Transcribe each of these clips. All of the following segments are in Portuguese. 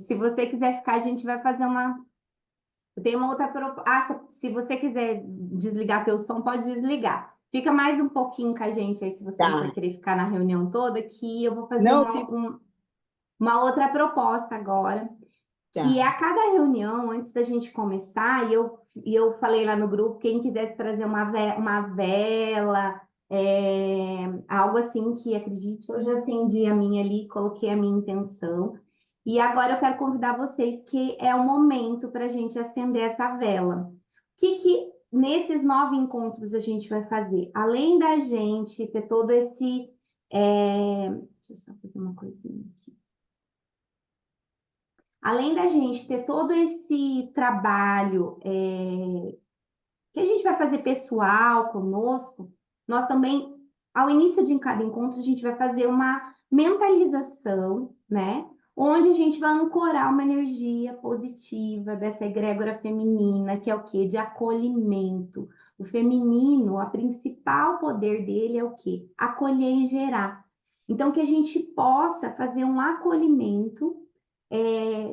Se você quiser ficar, a gente vai fazer uma... Tem uma outra proposta. Ah, se você quiser desligar teu som, pode desligar. Fica mais um pouquinho com a gente aí, se você não for Tá. querer ficar na reunião toda, que eu vou fazer Não, fico. uma outra proposta agora, que é Tá. a cada reunião, antes da gente começar, e eu falei lá no grupo, quem quisesse trazer uma vela, algo assim que acredite, eu já acendi a minha ali, coloquei a minha intenção. E agora eu quero convidar vocês, que é o momento para a gente acender essa vela. O que nesses 9 encontros a gente vai fazer? Além da gente ter todo esse. Deixa eu só fazer uma coisinha aqui. Além da gente ter todo esse trabalho que a gente vai fazer pessoal conosco, nós também, ao início de cada encontro, a gente vai fazer uma mentalização, né? Onde a gente vai ancorar uma energia positiva dessa egrégora feminina, que é o quê? De acolhimento. O feminino, a principal poder dele é o quê? Acolher e gerar. Então, que a gente possa fazer um acolhimento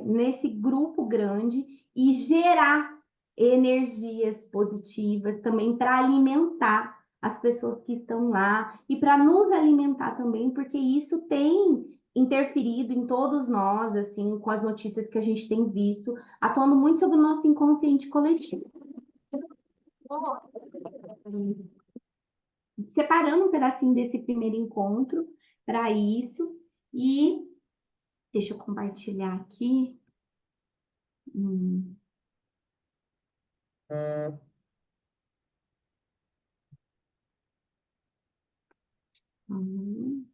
nesse grupo grande e gerar energias positivas também para alimentar as pessoas que estão lá e para nos alimentar também, porque isso tem interferido em todos nós, assim, com as notícias que a gente tem visto, atuando muito sobre o nosso inconsciente coletivo. Separando um pedacinho desse primeiro encontro para isso e deixa eu compartilhar aqui. Hum. Hum.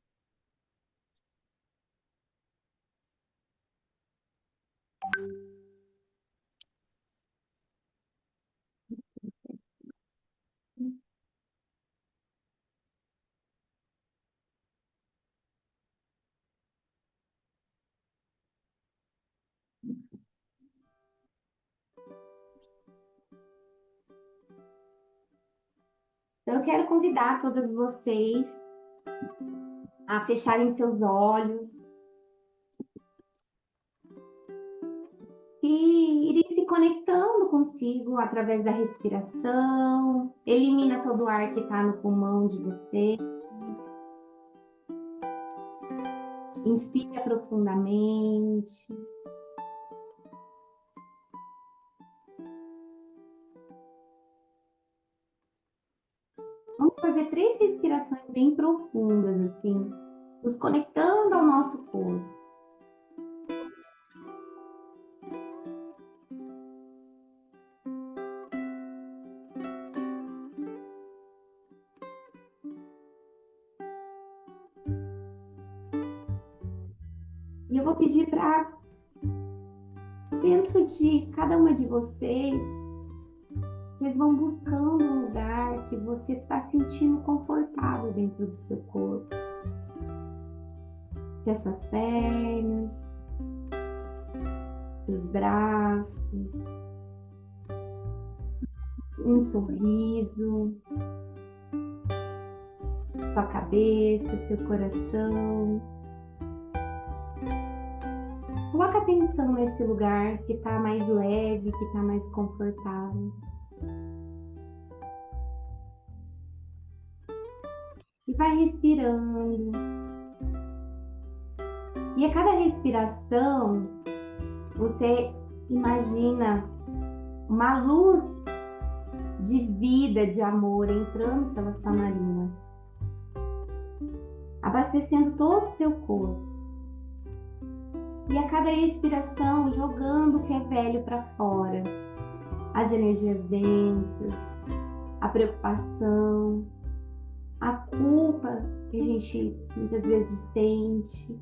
Então, eu quero convidar todas vocês a fecharem seus olhos e irem se conectando consigo através da respiração. Elimina todo o ar que está no pulmão de você. Inspira profundamente. Vamos fazer 3 respirações bem profundas, assim, nos conectando ao nosso corpo. E eu vou pedir para, dentro de cada uma de vocês vão buscando um lugar que você está sentindo confortável dentro do seu corpo. Se as suas pernas, seus braços, um sorriso, sua cabeça, seu coração. Coloca atenção nesse lugar que está mais leve, que está mais confortável. E vai respirando. E a cada respiração, você imagina uma luz de vida, de amor entrando pela sua narina, abastecendo todo o seu corpo. E a cada expiração, jogando o que é velho para fora, as energias densas, a preocupação, a culpa que a gente muitas vezes sente.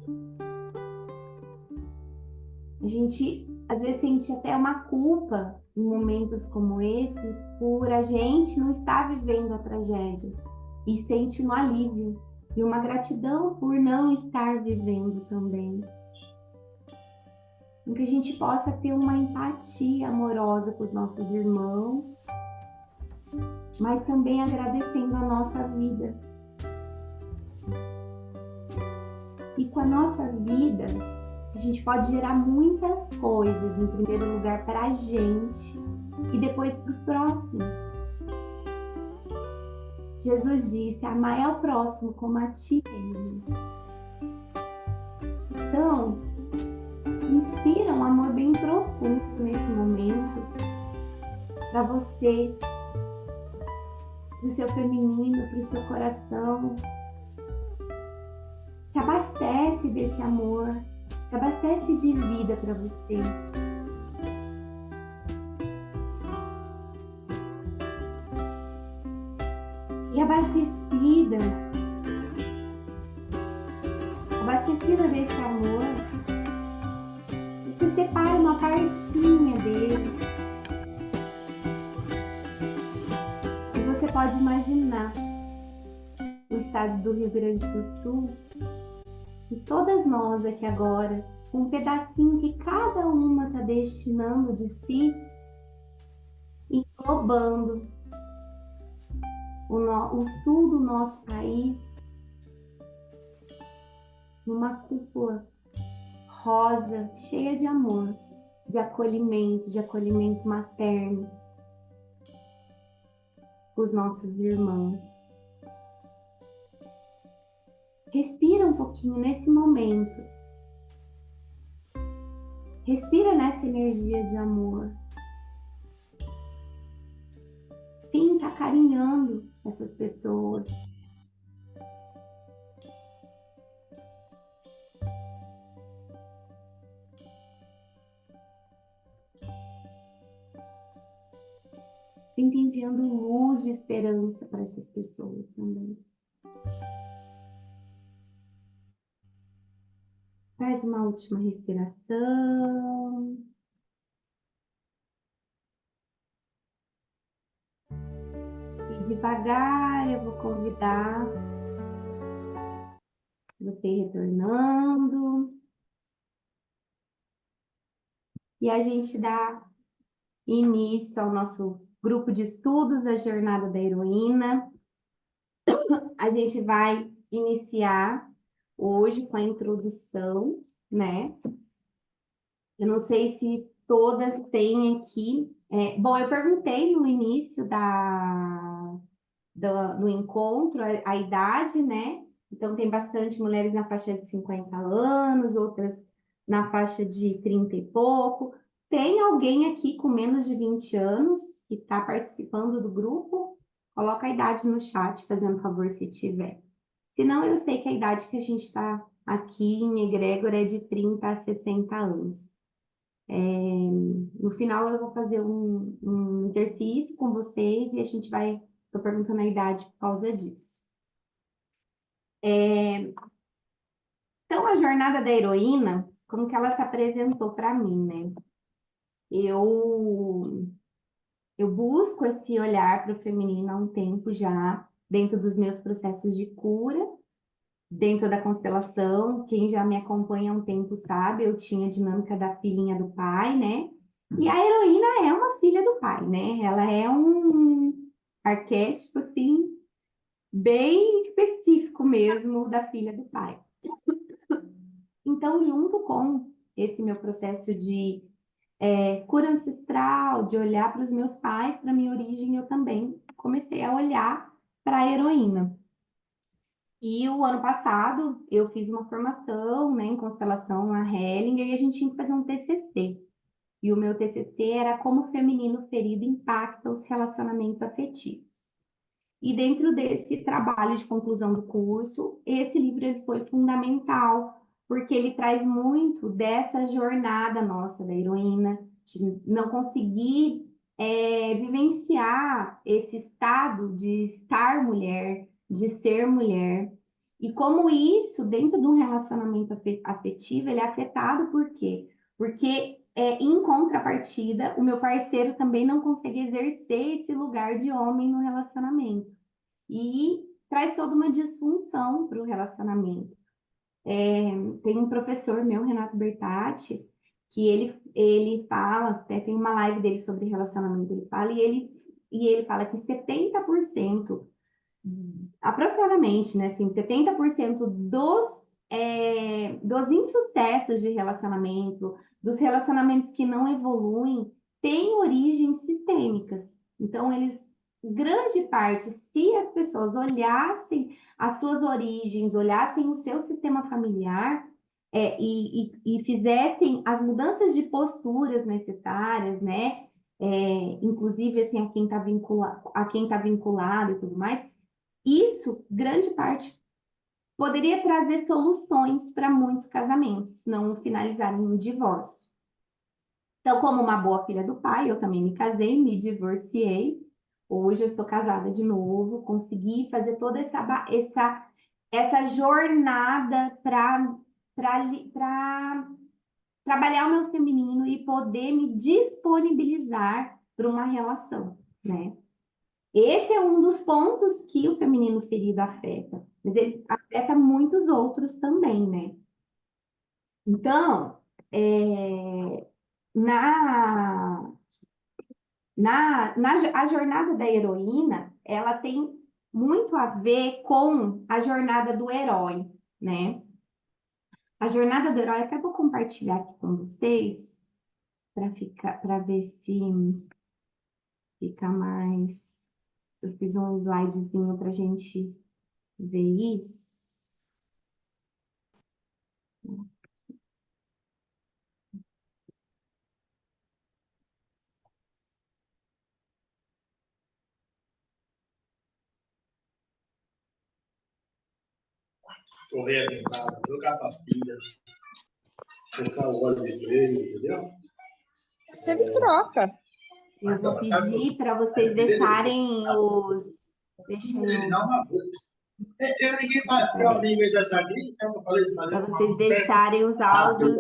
A gente às vezes sente até uma culpa em momentos como esse por a gente não estar vivendo a tragédia e sente um alívio e uma gratidão por não estar vivendo também. Então, que a gente possa ter uma empatia amorosa com os nossos irmãos, mas também agradecendo a nossa vida. E com a nossa vida, a gente pode gerar muitas coisas, em primeiro lugar para a gente e depois para o próximo. Jesus disse: amai ao próximo como a ti mesmo. Então, inspira um amor bem profundo nesse momento para você, para o seu feminino, para o seu coração. Se abastece desse amor, se abastece de vida para você. E abastecida desse amor, você separa uma partinha dele. E você pode imaginar o estado do Rio Grande do Sul e todas nós aqui agora, com um pedacinho que cada uma está destinando de si, englobando o sul do nosso país numa cúpula rosa, cheia de amor, de acolhimento materno os nossos irmãos. Respira um pouquinho nesse momento. Respira nessa energia de amor. Sinta acarinhando essas pessoas. Sinta enviando luz de esperança para essas pessoas também. Faz uma última respiração. E devagar eu vou convidar você retornando. E a gente dá início ao nosso grupo de estudos, a Jornada da Heroína. A gente vai iniciar hoje com a introdução, né? Eu não sei se todas têm aqui. Bom, eu perguntei no início do encontro a idade, né? Então, tem bastante mulheres na faixa de 50 anos, outras na faixa de 30 e pouco. Tem alguém aqui com menos de 20 anos que está participando do grupo? Coloca a idade no chat, fazendo favor, se tiver. Se não, eu sei que a idade que a gente está aqui em egrégora é de 30 a 60 anos. No final, eu vou fazer um exercício com vocês e a gente vai... Estou perguntando a idade por causa disso. Então, a jornada da heroína, como que ela se apresentou para mim, né? Eu busco esse olhar para o feminino há um tempo já, dentro dos meus processos de cura, dentro da constelação. Quem já me acompanha há um tempo sabe, eu tinha a dinâmica da filhinha do pai, né? E a heroína é uma filha do pai, né? Ela é um arquétipo, assim, bem específico mesmo da filha do pai. Então, junto com esse meu processo de cura ancestral, de olhar para os meus pais, para a minha origem, eu também comecei a olhar para a heroína. E o ano passado, eu fiz uma formação, né, em constelação na Hellinger, e a gente tinha que fazer um TCC. E o meu TCC era como o feminino ferido impacta os relacionamentos afetivos. E dentro desse trabalho de conclusão do curso, esse livro ele foi fundamental, porque ele traz muito dessa jornada nossa da heroína, de não conseguir vivenciar esse estado de estar mulher, de ser mulher, e como isso, dentro de um relacionamento afetivo, ele é afetado por quê? Porque, em contrapartida, o meu parceiro também não consegue exercer esse lugar de homem no relacionamento. E traz toda uma disfunção para o relacionamento. Tem um professor meu, Renato Bertatti, que ele fala, até tem uma live dele sobre relacionamento, ele fala, e ele fala que 70%, aproximadamente, né, assim, 70% dos dos insucessos de relacionamento, dos relacionamentos que não evoluem, têm origens sistêmicas. Então, grande parte, se as pessoas olhassem as suas origens, olhassem o seu sistema familiar, e fizessem as mudanças de posturas necessárias, né? Inclusive, assim, a quem tá vinculado e tudo mais, isso, grande parte, poderia trazer soluções para muitos casamentos, não finalizarem em divórcio. Então, como uma boa filha do pai, eu também me casei, me divorciei. Hoje eu estou casada de novo, consegui fazer toda essa jornada para trabalhar o meu feminino e poder me disponibilizar para uma relação, né? Esse é um dos pontos que o feminino ferido afeta, mas ele afeta muitos outros também, né? Então, na, a jornada da heroína, ela tem muito a ver com a jornada do herói, né? A jornada do herói, até vou compartilhar aqui com vocês, para ver se fica mais. Eu fiz um slidezinho para a gente ver isso. Correr aqui em casa, trocar pastilhas, trocar o óleo de freio, entendeu? Você me troca. Eu vou pedir para vocês deixarem os. Eu liguei para o amigo dessa aqui, eu falei de fazer. Para vocês deixarem os áudios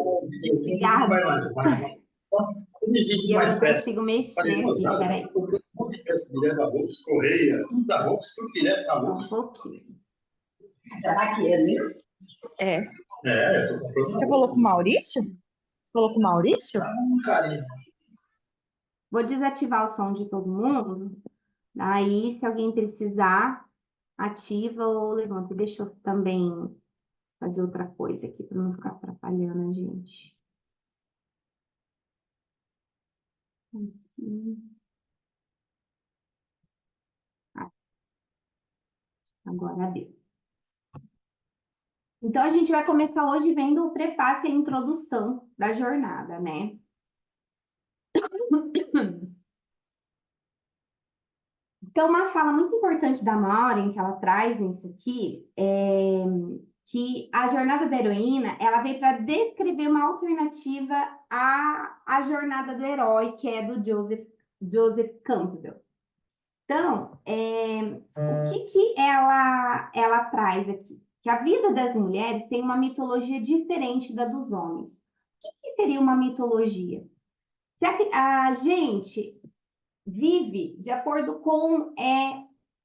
ligados. Não existe E eu mais não peça. consigo mexer aqui, peraí. Eu fui um monte de peça direto da Volks, Correia, tudo da Volks, tudo direto da Volks. Um pouquinho. Será que é mesmo? É. Eu tô comprando. Você falou com o Maurício? Você falou com o Maurício? Carinho. Vou desativar o som de todo mundo. Aí, se alguém precisar, ativa ou levanta. Deixa eu também fazer outra coisa aqui para não ficar atrapalhando a gente. Agora deu. Então, a gente vai começar hoje vendo o prefácio e a introdução da jornada, né? Então, uma fala muito importante da Maureen, que ela traz nisso aqui, é que a jornada da heroína, ela vem para descrever uma alternativa à jornada do herói, que é do Joseph Campbell. Então, o que ela traz aqui? Que a vida das mulheres tem uma mitologia diferente da dos homens. O que seria uma mitologia? Se a gente vive de acordo com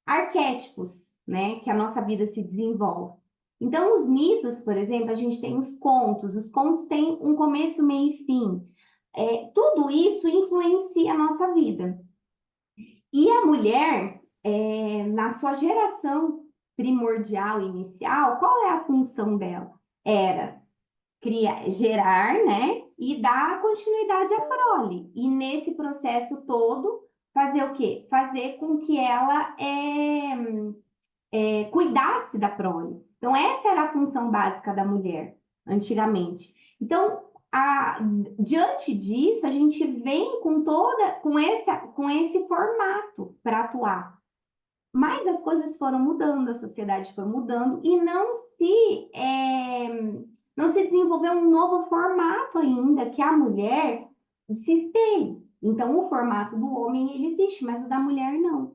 arquétipos, né, que a nossa vida se desenvolve. Então, os mitos, por exemplo, a gente tem os contos têm um começo, meio e fim. Tudo isso influencia a nossa vida. E a mulher, na sua geração primordial, inicial, qual é a função dela? Era gerar, né, e dar continuidade à prole. E nesse processo todo, fazer o quê? Fazer com que ela cuidasse da prole. Então, essa era a função básica da mulher, antigamente. Então, diante disso, a gente vem com esse formato para atuar. Mas as coisas foram mudando, a sociedade foi mudando e não se desenvolveu um novo formato ainda que a mulher se espelhe. Então, o formato do homem ele existe, mas o da mulher não.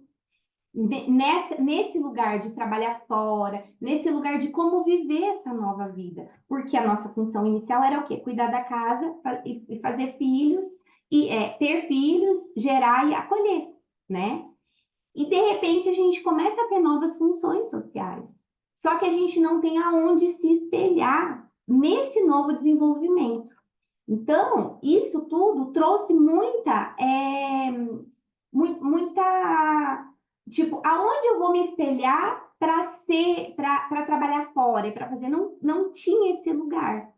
Nesse lugar de trabalhar fora, nesse lugar de como viver essa nova vida, porque a nossa função inicial era o quê? Cuidar da casa e fazer filhos, e ter filhos, gerar e acolher, né? E de repente a gente começa a ter novas funções sociais, só que a gente não tem aonde se espelhar nesse novo desenvolvimento. Então, isso tudo trouxe muita tipo, aonde eu vou me espelhar para trabalhar fora e para fazer, não tinha esse lugar.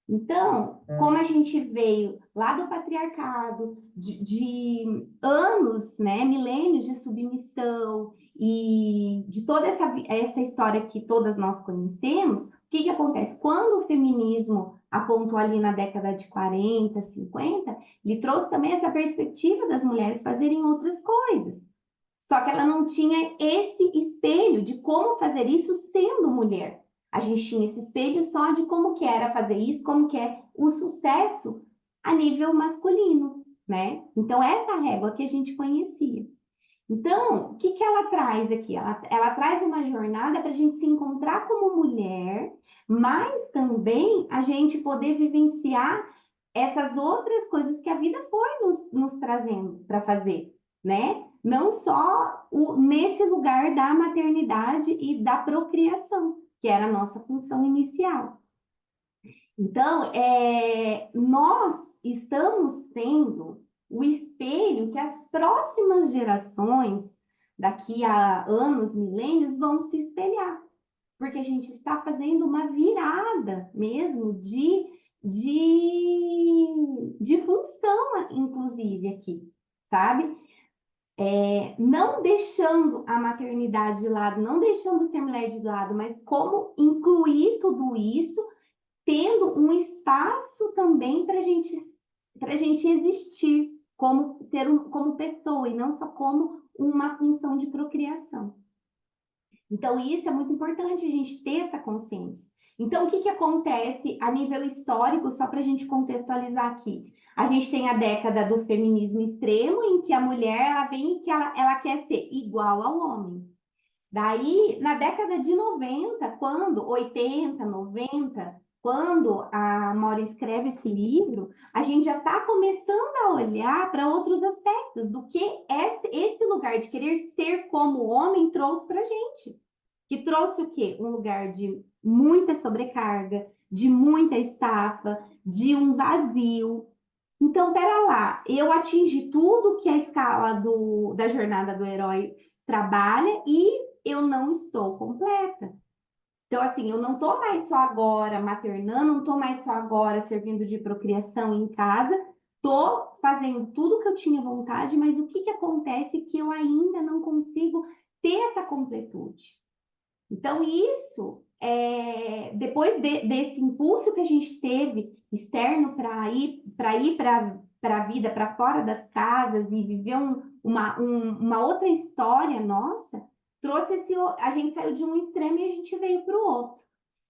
Então, como a gente veio lá do patriarcado, de anos, né, milênios de submissão e de toda essa história que todas nós conhecemos, o que acontece? Quando o feminismo apontou ali na década de 40, 50, ele trouxe também essa perspectiva das mulheres fazerem outras coisas. Só que ela não tinha esse espelho de como fazer isso sendo mulher. A gente tinha esse espelho só de como que era fazer isso, como que é o sucesso a nível masculino, né? Então, essa régua que a gente conhecia. Então, o que ela traz aqui? Ela traz uma jornada para a gente se encontrar como mulher, mas também a gente poder vivenciar essas outras coisas que a vida foi nos trazendo para fazer, né? Não só nesse lugar da maternidade e da procriação, que era a nossa função inicial. Então, nós estamos sendo o espelho que as próximas gerações, daqui a anos, milênios, vão se espelhar. Porque a gente está fazendo uma virada mesmo de função, inclusive, aqui, sabe? Não deixando a maternidade de lado, não deixando ser mulher de lado, mas como incluir tudo isso, tendo um espaço também para gente existir como como pessoa e não só como uma função de procriação. Então, isso é muito importante a gente ter essa consciência. Então, o que acontece a nível histórico, só para a gente contextualizar aqui? A gente tem a década do feminismo extremo, em que a mulher ela vem e que ela quer ser igual ao homem. Daí, na década de 90, 80, 90, quando a Maura escreve esse livro, a gente já está começando a olhar para outros aspectos do que esse lugar de querer ser como homem trouxe para a gente. Que trouxe o quê? Um lugar de muita sobrecarga, de muita estafa, de um vazio. Então, pera lá, eu atingi tudo que a escala da jornada do herói trabalha e eu não estou completa. Então, assim, eu não estou mais só agora maternando, não estou mais só agora servindo de procriação em casa, estou fazendo tudo que eu tinha vontade, mas o que acontece que eu ainda não consigo ter essa completude? Então, isso, depois desse impulso que a gente teve externo para ir para a vida, para fora das casas e viver uma outra história nossa, a gente saiu de um extremo e a gente veio para o outro.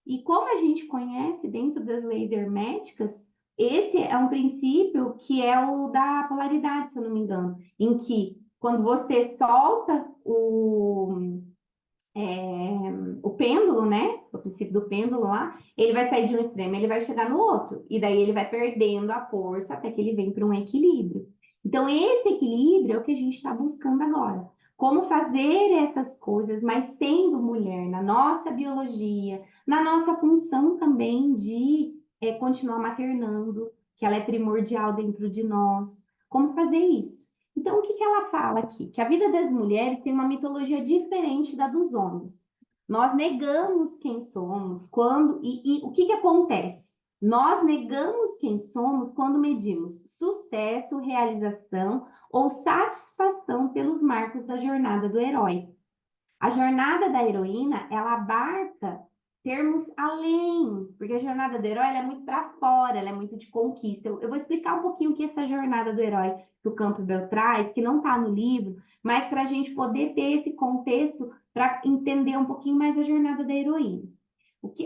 E como a gente conhece dentro das leis herméticas, esse é um princípio que é o da polaridade, se eu não me engano, em que quando você solta o pêndulo, né? O princípio do pêndulo lá, ele vai sair de um extremo, ele vai chegar no outro. E daí ele vai perdendo a força até que ele vem para um equilíbrio. Então, esse equilíbrio é o que a gente está buscando agora. Como fazer essas coisas, mas sendo mulher, na nossa biologia, na nossa função também de continuar maternando, que ela é primordial dentro de nós. Como fazer isso? Então, o que ela fala aqui? Que a vida das mulheres tem uma mitologia diferente da dos homens. Nós negamos quem somos quando. E o que acontece? Nós negamos quem somos quando medimos sucesso, realização ou satisfação pelos marcos da jornada do herói. A jornada da heroína, ela abarca termos além, porque a jornada do herói ela é muito para fora, ela é muito de conquista. Eu vou explicar um pouquinho o que é essa jornada do herói que o Campbell traz, que não está no livro, mas para a gente poder ter esse contexto para entender um pouquinho mais a jornada da heroína.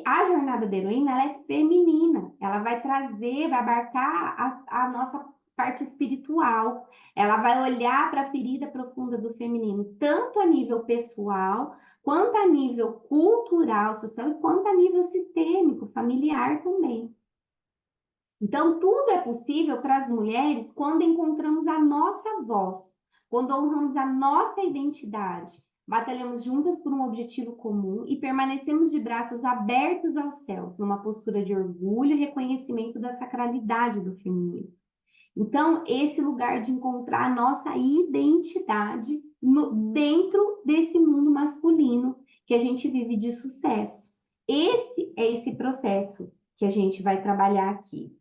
A jornada da heroína ela é feminina, ela vai trazer, vai abarcar a nossa parte espiritual, ela vai olhar para a ferida profunda do feminino, tanto a nível pessoal, quanto a nível cultural, social, e quanto a nível sistêmico, familiar também. Então, tudo é possível para as mulheres quando encontramos a nossa voz, quando honramos a nossa identidade, batalhamos juntas por um objetivo comum e permanecemos de braços abertos aos céus, numa postura de orgulho e reconhecimento da sacralidade do feminino. Então, esse lugar de encontrar a nossa identidade dentro desse mundo masculino que a gente vive de sucesso. Esse é esse processo que a gente vai trabalhar aqui.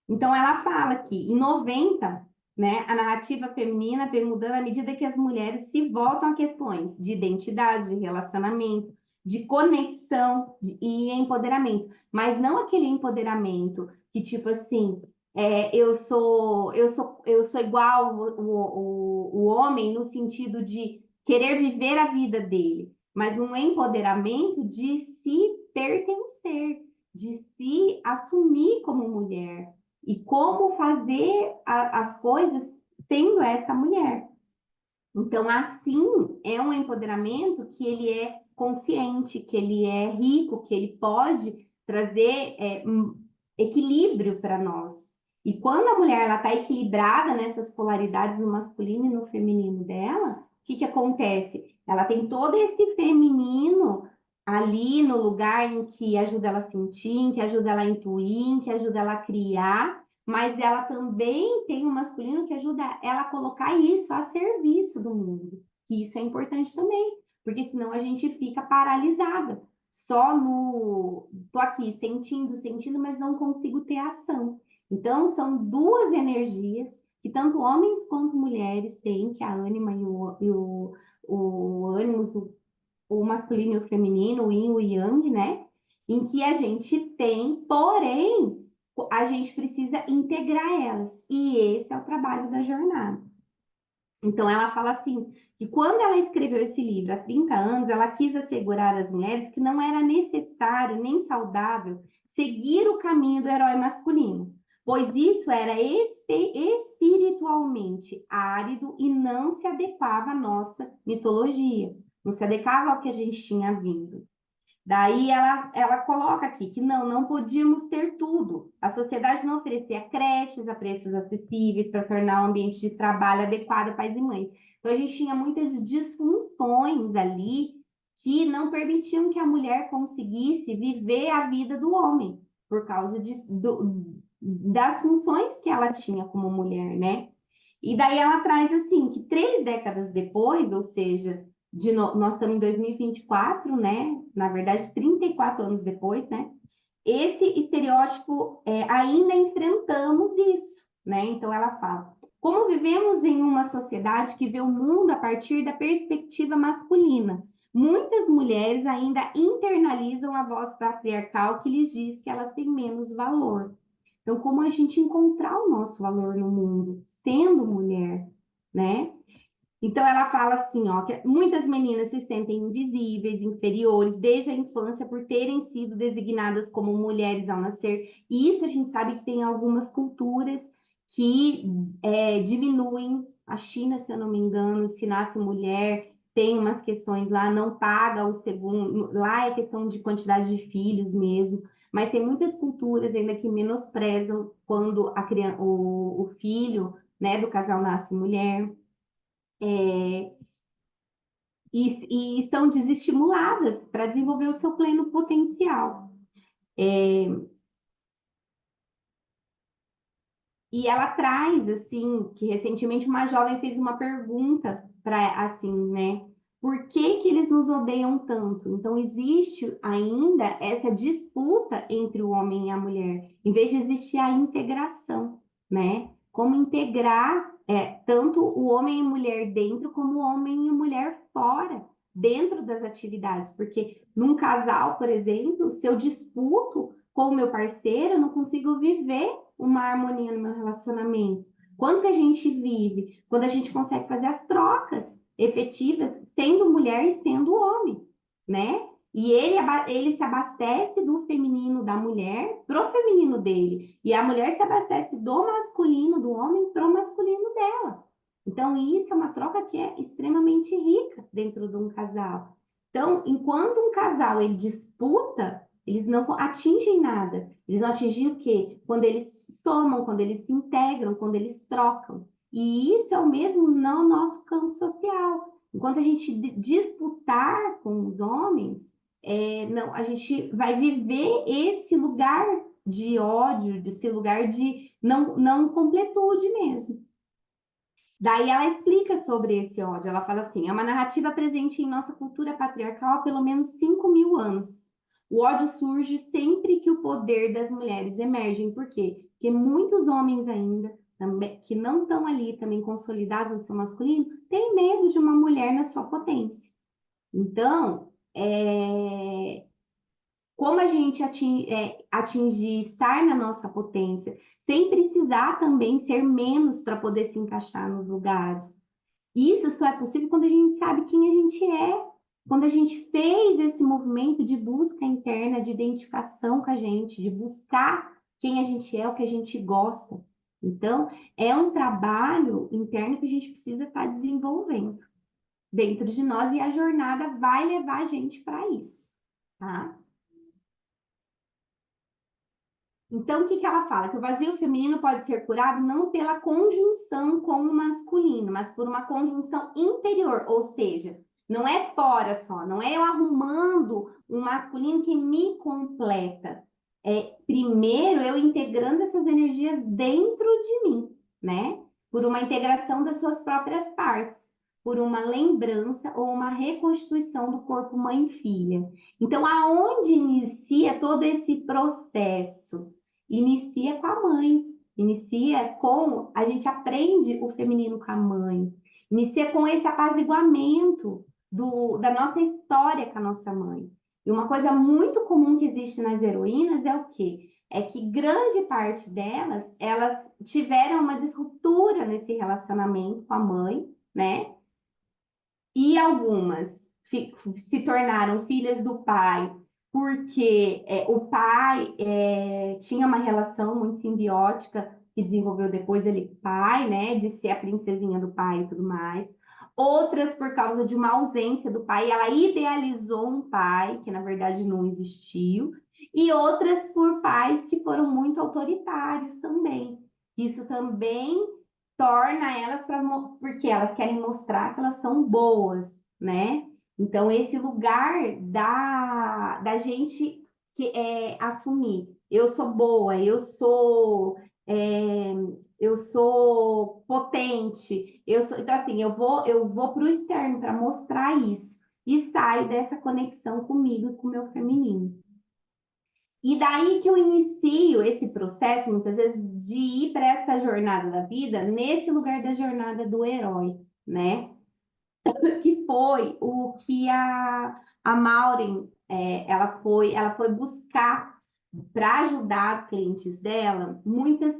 Então, ela fala que em 90, né, a narrativa feminina vem mudando à medida que as mulheres se voltam a questões de identidade, de relacionamento, de conexão e empoderamento. Mas não aquele empoderamento que, tipo assim, eu sou igual o homem no sentido de querer viver a vida dele, mas um empoderamento de se pertencer, de se assumir como mulher e como fazer as coisas sendo essa mulher. Então, assim, é um empoderamento que ele é consciente, que ele é rico, que ele pode trazer equilíbrio para nós. E quando a mulher está equilibrada nessas polaridades no masculino e no feminino dela, o que acontece? Ela tem todo esse feminino ali no lugar em que ajuda ela a sentir, em que ajuda ela a intuir, em que ajuda ela a criar, mas ela também tem um masculino que ajuda ela a colocar isso a serviço do mundo. E isso é importante também, porque senão a gente fica paralisada. Só no... Tô aqui sentindo, mas não consigo ter ação. Então, são duas energias que tanto homens quanto mulheres têm, que é a ânima o ânimos, o masculino e o feminino, o yin e o yang, né? Em que a gente tem, porém, a gente precisa integrar elas. E esse é o trabalho da jornada. Então, ela fala assim, que quando ela escreveu esse livro, há 30 anos, ela quis assegurar às mulheres que não era necessário nem saudável seguir o caminho do herói masculino, pois isso era espiritualmente árido e não se adequava à nossa mitologia, não se adequava ao que a gente tinha vindo. Daí ela coloca aqui que não podíamos ter tudo. A sociedade não oferecia creches a preços acessíveis para tornar o ambiente de trabalho adequado a pais e mães. Então, a gente tinha muitas disfunções ali que não permitiam que a mulher conseguisse viver a vida do homem, por causa das funções que ela tinha como mulher, né? E daí ela traz assim, que 3 décadas depois, ou seja, nós estamos em 2024, né? Na verdade, 34 anos depois, né? Esse estereótipo, ainda enfrentamos isso, né? Então, ela fala, como vivemos em uma sociedade que vê o mundo a partir da perspectiva masculina, muitas mulheres ainda internalizam a voz patriarcal que lhes diz que elas têm menos valor. Então, como a gente encontrar o nosso valor no mundo, sendo mulher, né? Então, ela fala assim, ó, que muitas meninas se sentem invisíveis, inferiores, desde a infância, por terem sido designadas como mulheres ao nascer. E isso a gente sabe que tem algumas culturas que diminuem. A China, se eu não me engano, se nasce mulher, tem umas questões lá, não paga o segundo. Lá é questão de quantidade de filhos mesmo. Mas tem muitas culturas ainda que menosprezam quando o filho, né, do casal nasce mulher. E estão desestimuladas para desenvolver o seu pleno potencial. E ela traz, assim, que recentemente uma jovem fez uma pergunta para, assim, né? Por que que eles nos odeiam tanto? Então, existe ainda essa disputa entre o homem e a mulher, em vez de existir a integração, né? Como integrar tanto o homem e mulher dentro, como o homem e mulher fora, dentro das atividades. Porque num casal, por exemplo, se eu disputo com o meu parceiro, eu não consigo viver uma harmonia no meu relacionamento. Quando que a gente vive? Quando a gente consegue fazer as trocas efetivas, sendo mulher e sendo homem, né? E ele se abastece do feminino da mulher pro feminino dele. E a mulher se abastece do masculino do homem pro masculino dela. Então, isso é uma troca que é extremamente rica dentro de um casal. Então, enquanto um casal ele disputa, eles não atingem nada. Eles vão atingir o quê? Quando eles somam, quando eles se integram, quando eles trocam. E isso é o mesmo no nosso campo social. Enquanto a gente disputar com os homens, não, a gente vai viver esse lugar de ódio, esse lugar de não completude mesmo. Daí ela explica sobre esse ódio. Ela fala assim: é uma narrativa presente em nossa cultura patriarcal há pelo menos 5.000 anos. O ódio surge sempre que o poder das mulheres emerge. Por quê? Porque muitos homens ainda, que não estão ali também consolidados no seu masculino, têm medo de uma mulher na sua potência. Então, como a gente atingir, estar na nossa potência, sem precisar também ser menos para poder se encaixar nos lugares. Isso só é possível quando a gente sabe quem a gente é, quando a gente fez esse movimento de busca interna, de identificação com a gente, de buscar quem a gente é, o que a gente gosta. Então, é um trabalho interno que a gente precisa estar desenvolvendo dentro de nós e a jornada vai levar a gente para isso, tá? Então, o que ela fala? Que o vazio feminino pode ser curado não pela conjunção com o masculino, mas por uma conjunção interior, ou seja, não é fora só, não é eu arrumando um masculino que me completa. É primeiro eu integrando essas energias dentro de mim, né? Por uma integração das suas próprias partes, por uma lembrança ou uma reconstituição do corpo mãe e filha. Então, aonde inicia todo esse processo? Inicia com a mãe, inicia com, a gente aprende o feminino com a mãe, inicia com esse apaziguamento da nossa história com a nossa mãe. E uma coisa muito comum que existe nas heroínas é o quê? É que grande parte delas, elas tiveram uma disruptura nesse relacionamento com a mãe, né? E algumas se tornaram filhas do pai porque o pai tinha uma relação muito simbiótica que desenvolveu depois ele pai, né, de ser a princesinha do pai e tudo mais. Outras por causa de uma ausência do pai, ela idealizou um pai que na verdade não existiu. E outras por pais que foram muito autoritários também. Isso também torna elas porque elas querem mostrar que elas são boas, né? Então, esse lugar da gente assumir, eu sou boa, é, eu sou potente, então assim, eu vou para o externo para mostrar isso e sai dessa conexão comigo e com o meu feminino. E daí que eu inicio esse processo, muitas vezes, de ir para essa jornada da vida, nesse lugar da jornada do herói, né? Que foi o que a Maureen, ela foi buscar para ajudar as clientes dela, muitas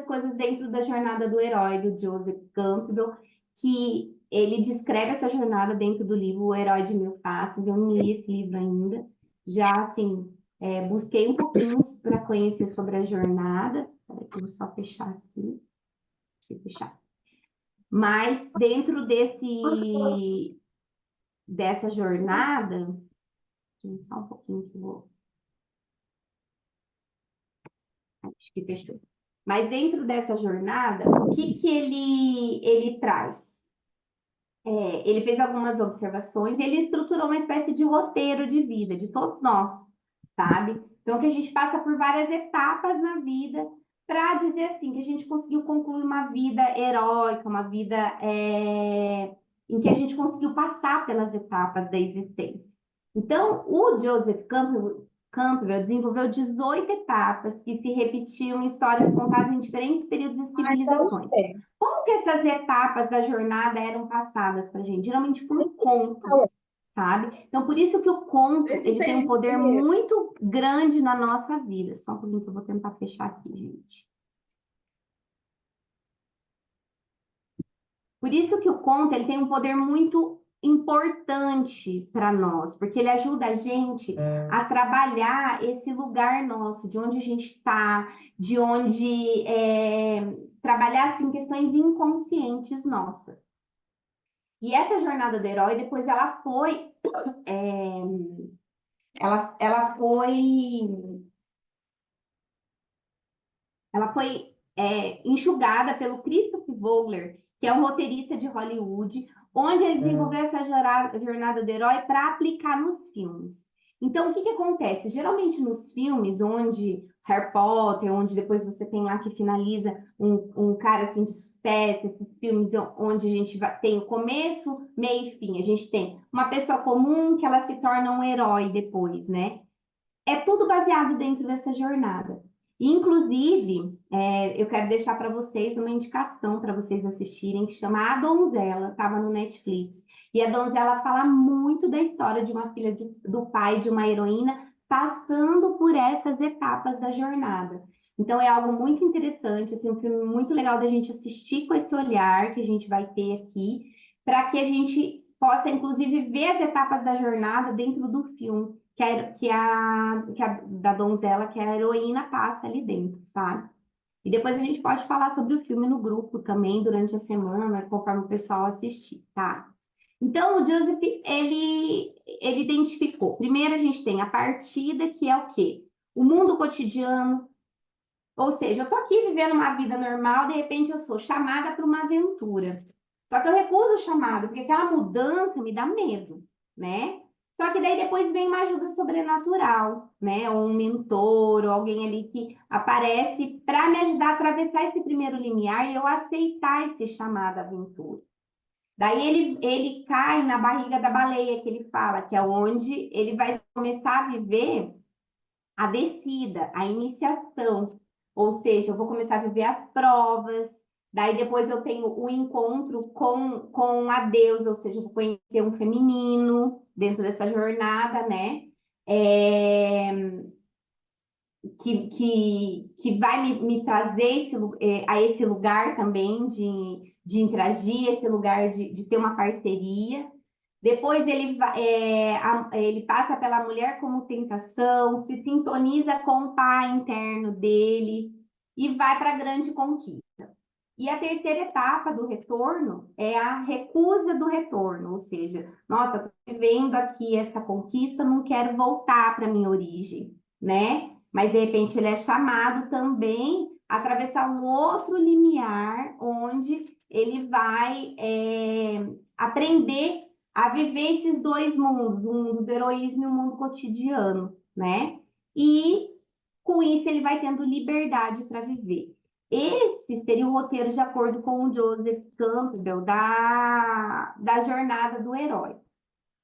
coisas dentro da jornada do herói, do Joseph Campbell, que ele descreve essa jornada dentro do livro O Herói de Mil Faces. Eu não li esse livro ainda, já assim, busquei um pouquinho para conhecer sobre a jornada. Peraí, eu vou só fechar aqui. Deixa eu fechar. Mas dentro dessa jornada, só um pouquinho que eu vou. Acho que fechou. Mas dentro dessa jornada, o que ele traz? Ele fez algumas observações, ele estruturou uma espécie de roteiro de vida de todos nós, sabe? Então, que a gente passa por várias etapas na vida para dizer assim, que a gente conseguiu concluir uma vida heróica, uma vida em que a gente conseguiu passar pelas etapas da existência. Então, o Joseph Campbell desenvolveu 18 etapas que se repetiam em histórias contadas em diferentes períodos e civilizações. Como que essas etapas da jornada eram passadas para a gente? Geralmente por contos, sabe? Então, por isso que o conto ele tem um poder muito grande na nossa vida. Só um pouquinho que eu vou tentar fechar aqui, gente. Por isso que o conto ele tem um poder muito importante para nós, porque ele ajuda a gente a trabalhar esse lugar nosso, de onde a gente está, de onde trabalhar assim questões inconscientes nossas. E essa jornada do herói depois ela foi enxugada pelo Christopher Vogler, que é um roteirista de Hollywood, onde ele desenvolveu essa jornada do herói para aplicar nos filmes. Então, o que acontece? Geralmente nos filmes, onde Harry Potter, onde depois você tem lá que finaliza um cara assim de sucesso, esses filmes onde a gente tem o começo, meio e fim. A gente tem uma pessoa comum que ela se torna um herói depois, né? É tudo baseado dentro dessa jornada. Inclusive, eu quero deixar para vocês uma indicação para vocês assistirem, que chama A Donzela, estava no Netflix. E a Donzela fala muito da história de uma filha do pai de uma heroína passando por essas etapas da jornada. Então é algo muito interessante, assim, um filme muito legal da gente assistir com esse olhar que a gente vai ter aqui, para que a gente possa, inclusive, ver as etapas da jornada dentro do filme que a da donzela, que a heroína passa ali dentro, sabe? E depois a gente pode falar sobre o filme no grupo também durante a semana, conforme o pessoal assistir, tá? Então, o Joseph, ele identificou. Primeiro, a gente tem a partida, que é o quê? O mundo cotidiano, ou seja, eu tô aqui vivendo uma vida normal, de repente eu sou chamada para uma aventura. Só que eu recuso o chamado, porque aquela mudança me dá medo, né? Só que daí depois vem uma ajuda sobrenatural, né? Ou um mentor, ou alguém ali que aparece para me ajudar a atravessar esse primeiro limiar e eu aceitar esse chamado à aventura. Daí ele cai na barriga da baleia, que ele fala, que é onde ele vai começar a viver a descida, a iniciação. Ou seja, eu vou começar a viver as provas, daí depois eu tenho o encontro com a deusa, ou seja, eu vou conhecer um feminino dentro dessa jornada, né? Que vai me trazer a esse lugar também de interagir, esse lugar de ter uma parceria. Depois ele passa pela mulher como tentação, se sintoniza com o pai interno dele e vai para a grande conquista. E a terceira etapa do retorno é a recusa do retorno, ou seja, nossa, estou vivendo aqui essa conquista, não quero voltar para a minha origem, né? Mas de repente ele é chamado também a atravessar um outro limiar, onde ele vai aprender a viver esses dois mundos, o mundo do heroísmo e o mundo cotidiano, né? E com isso ele vai tendo liberdade para viver. Esse seria o roteiro de acordo com o Joseph Campbell da jornada do herói.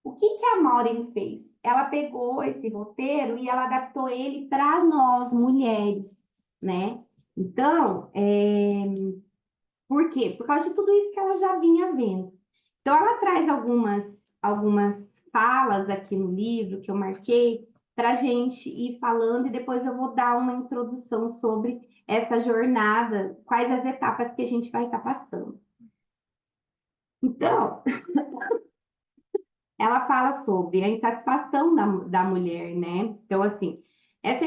O que a Maureen fez? Ela pegou esse roteiro e ela adaptou ele para nós, mulheres, né? Então, por quê? Por causa de tudo isso que ela já vinha vendo. Então, ela traz algumas falas aqui no livro que eu marquei para a gente ir falando e depois eu vou dar uma introdução sobre essa jornada, quais as etapas que a gente vai estar passando. Então, ela fala sobre a insatisfação da mulher, né? Então, assim, essa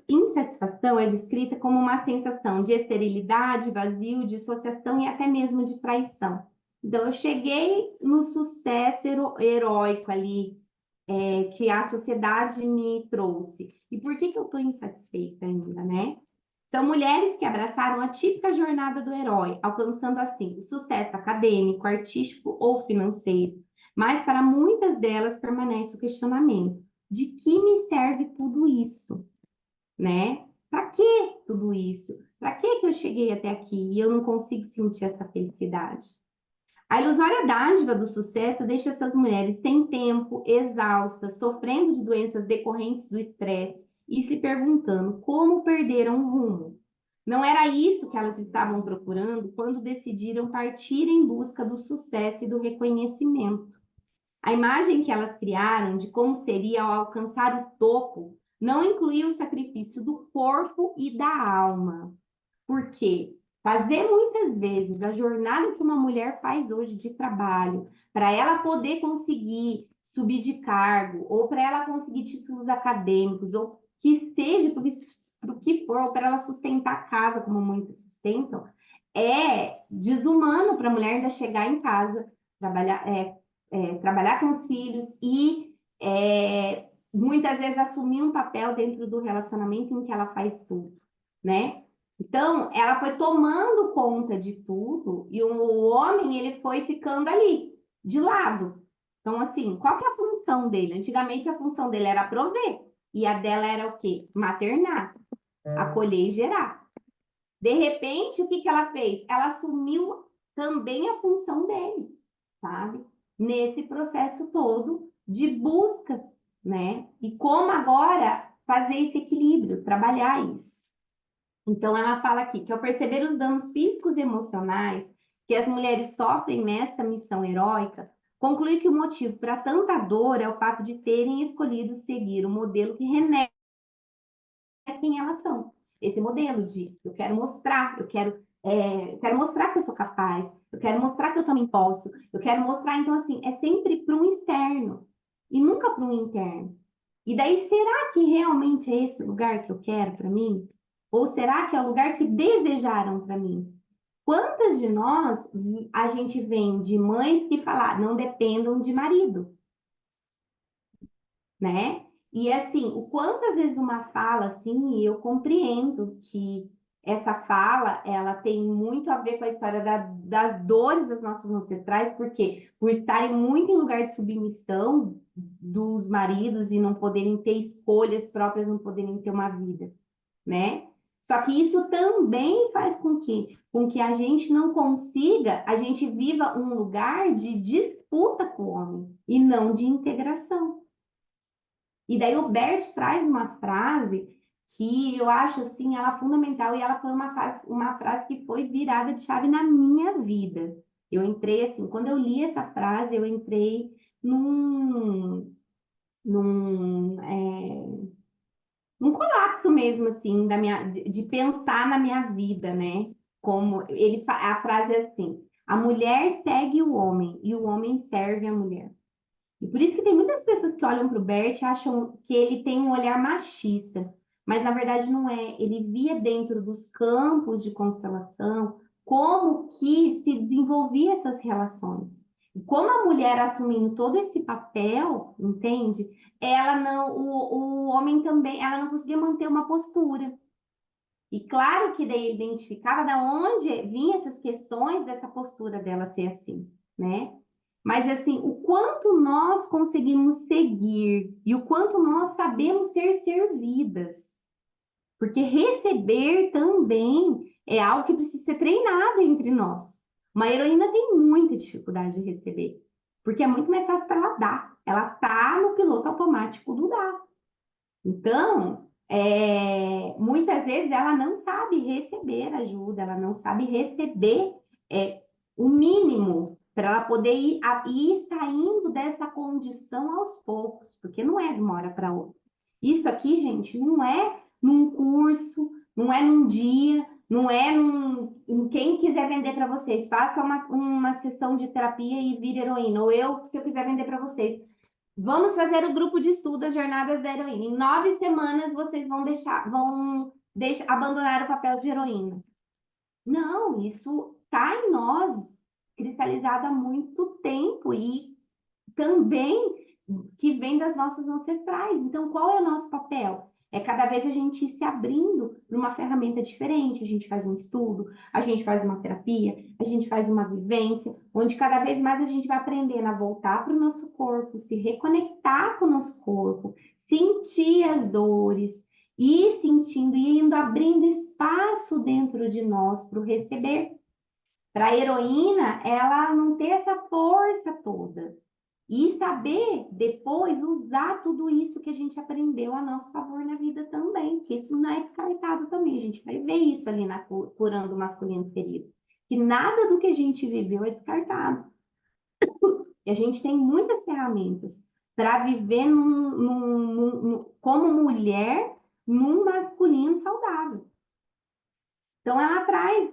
insatisfação é descrita como uma sensação de esterilidade, vazio, dissociação e até mesmo de traição. Então, eu cheguei no sucesso heróico ali, que a sociedade me trouxe. E por que eu estou insatisfeita ainda, né? São mulheres que abraçaram a típica jornada do herói, alcançando assim o sucesso acadêmico, artístico ou financeiro. Mas para muitas delas permanece o questionamento: de que me serve tudo isso, né? Para que tudo isso? Para que eu cheguei até aqui e eu não consigo sentir essa felicidade? A ilusória dádiva do sucesso deixa essas mulheres sem tempo, exaustas, sofrendo de doenças decorrentes do estresse e se perguntando como perderam o rumo. Não era isso que elas estavam procurando quando decidiram partir em busca do sucesso e do reconhecimento. A imagem que elas criaram de como seria ao alcançar o topo não incluía o sacrifício do corpo e da alma. Por quê? Fazer muitas vezes a jornada que uma mulher faz hoje de trabalho, para ela poder conseguir subir de cargo, ou para ela conseguir títulos acadêmicos, ou que seja para o que for, ou para ela sustentar a casa, como muitas sustentam, é desumano para a mulher ainda chegar em casa, trabalhar com os filhos e muitas vezes assumir um papel dentro do relacionamento em que ela faz tudo, né? Então, ela foi tomando conta de tudo e o homem, ele foi ficando ali, de lado. Então, assim, qual que é a função dele? Antigamente, a função dele era prover. E a dela era o quê? Maternar. acolher e gerar. De repente, o que ela fez? Ela assumiu também a função dele, sabe? Nesse processo todo de busca, né? E como agora fazer esse equilíbrio, trabalhar isso. Então, ela fala aqui que ao perceber os danos físicos e emocionais que as mulheres sofrem nessa missão heróica, conclui que o motivo para tanta dor é o fato de terem escolhido seguir o modelo que renega quem elas são. Esse modelo de eu quero mostrar, quero mostrar que eu sou capaz, eu quero mostrar que eu também posso, eu quero mostrar, então, assim, é sempre para um externo e nunca para um interno. E daí, será que realmente é esse lugar que eu quero para mim? Ou será que é o lugar que desejaram para mim? Quantas de nós a gente vem de mães que falam, não dependam de marido, né? E assim, o quantas vezes uma fala assim, e eu compreendo que essa fala, ela tem muito a ver com a história das dores das nossas ancestrais, porque por estarem muito em lugar de submissão dos maridos e não poderem ter escolhas próprias, não poderem ter uma vida, né? Só que isso também faz com que a gente não consiga, a gente viva um lugar de disputa com o homem e não de integração. E daí o Bert traz uma frase que eu acho assim, ela fundamental, e ela foi uma frase que foi virada de chave na minha vida. Eu entrei assim, quando eu li essa frase, eu entrei num, é, num colapso mesmo, assim, de pensar na minha vida, né? Como a frase é assim: a mulher segue o homem e o homem serve a mulher. E por isso que tem muitas pessoas que olham para o Bert e acham que ele tem um olhar machista, mas na verdade não é. Ele via dentro dos campos de constelação como que se desenvolvia essas relações. E como a mulher assumindo todo esse papel, entende? Ela não, o homem também, ela não conseguia manter uma postura. E claro que daí ele identificava da onde vinham essas questões dessa postura dela ser assim, né? Mas assim, o quanto nós conseguimos seguir e o quanto nós sabemos ser servidas. Porque receber também é algo que precisa ser treinado entre nós. Uma heroína tem muita dificuldade de receber, porque é muito mais fácil para ela dar. Ela tá no piloto automático do dar. Então, muitas vezes ela não sabe receber ajuda, ela não sabe receber o mínimo para ela poder ir saindo dessa condição aos poucos, porque não é de uma hora para outra. Isso aqui, gente, não é num curso, não é num dia, não é em quem quiser vender para vocês. Faça uma sessão de terapia e vire heroína. Ou eu, se eu quiser vender para vocês. Vamos fazer o grupo de estudo das Jornadas da Heroína. Em 9 semanas vocês vão abandonar o papel de heroína. Não, isso está em nós, cristalizado há muito tempo e também que vem das nossas ancestrais. Então, qual é o nosso papel? É cada vez a gente ir se abrindo para uma ferramenta diferente. A gente faz um estudo, a gente faz uma terapia, a gente faz uma vivência, onde cada vez mais a gente vai aprendendo a voltar para o nosso corpo, se reconectar com o nosso corpo, sentir as dores, ir sentindo e indo abrindo espaço dentro de nós para o receber. Para a heroína, ela não ter essa força toda. E saber depois usar tudo isso que a gente aprendeu a nosso favor na vida também, porque isso não é descartado também. A gente vai ver isso ali na Curando o Masculino Ferido, que nada do que a gente viveu é descartado. E a gente tem muitas ferramentas para viver como mulher num masculino saudável. Então, ela traz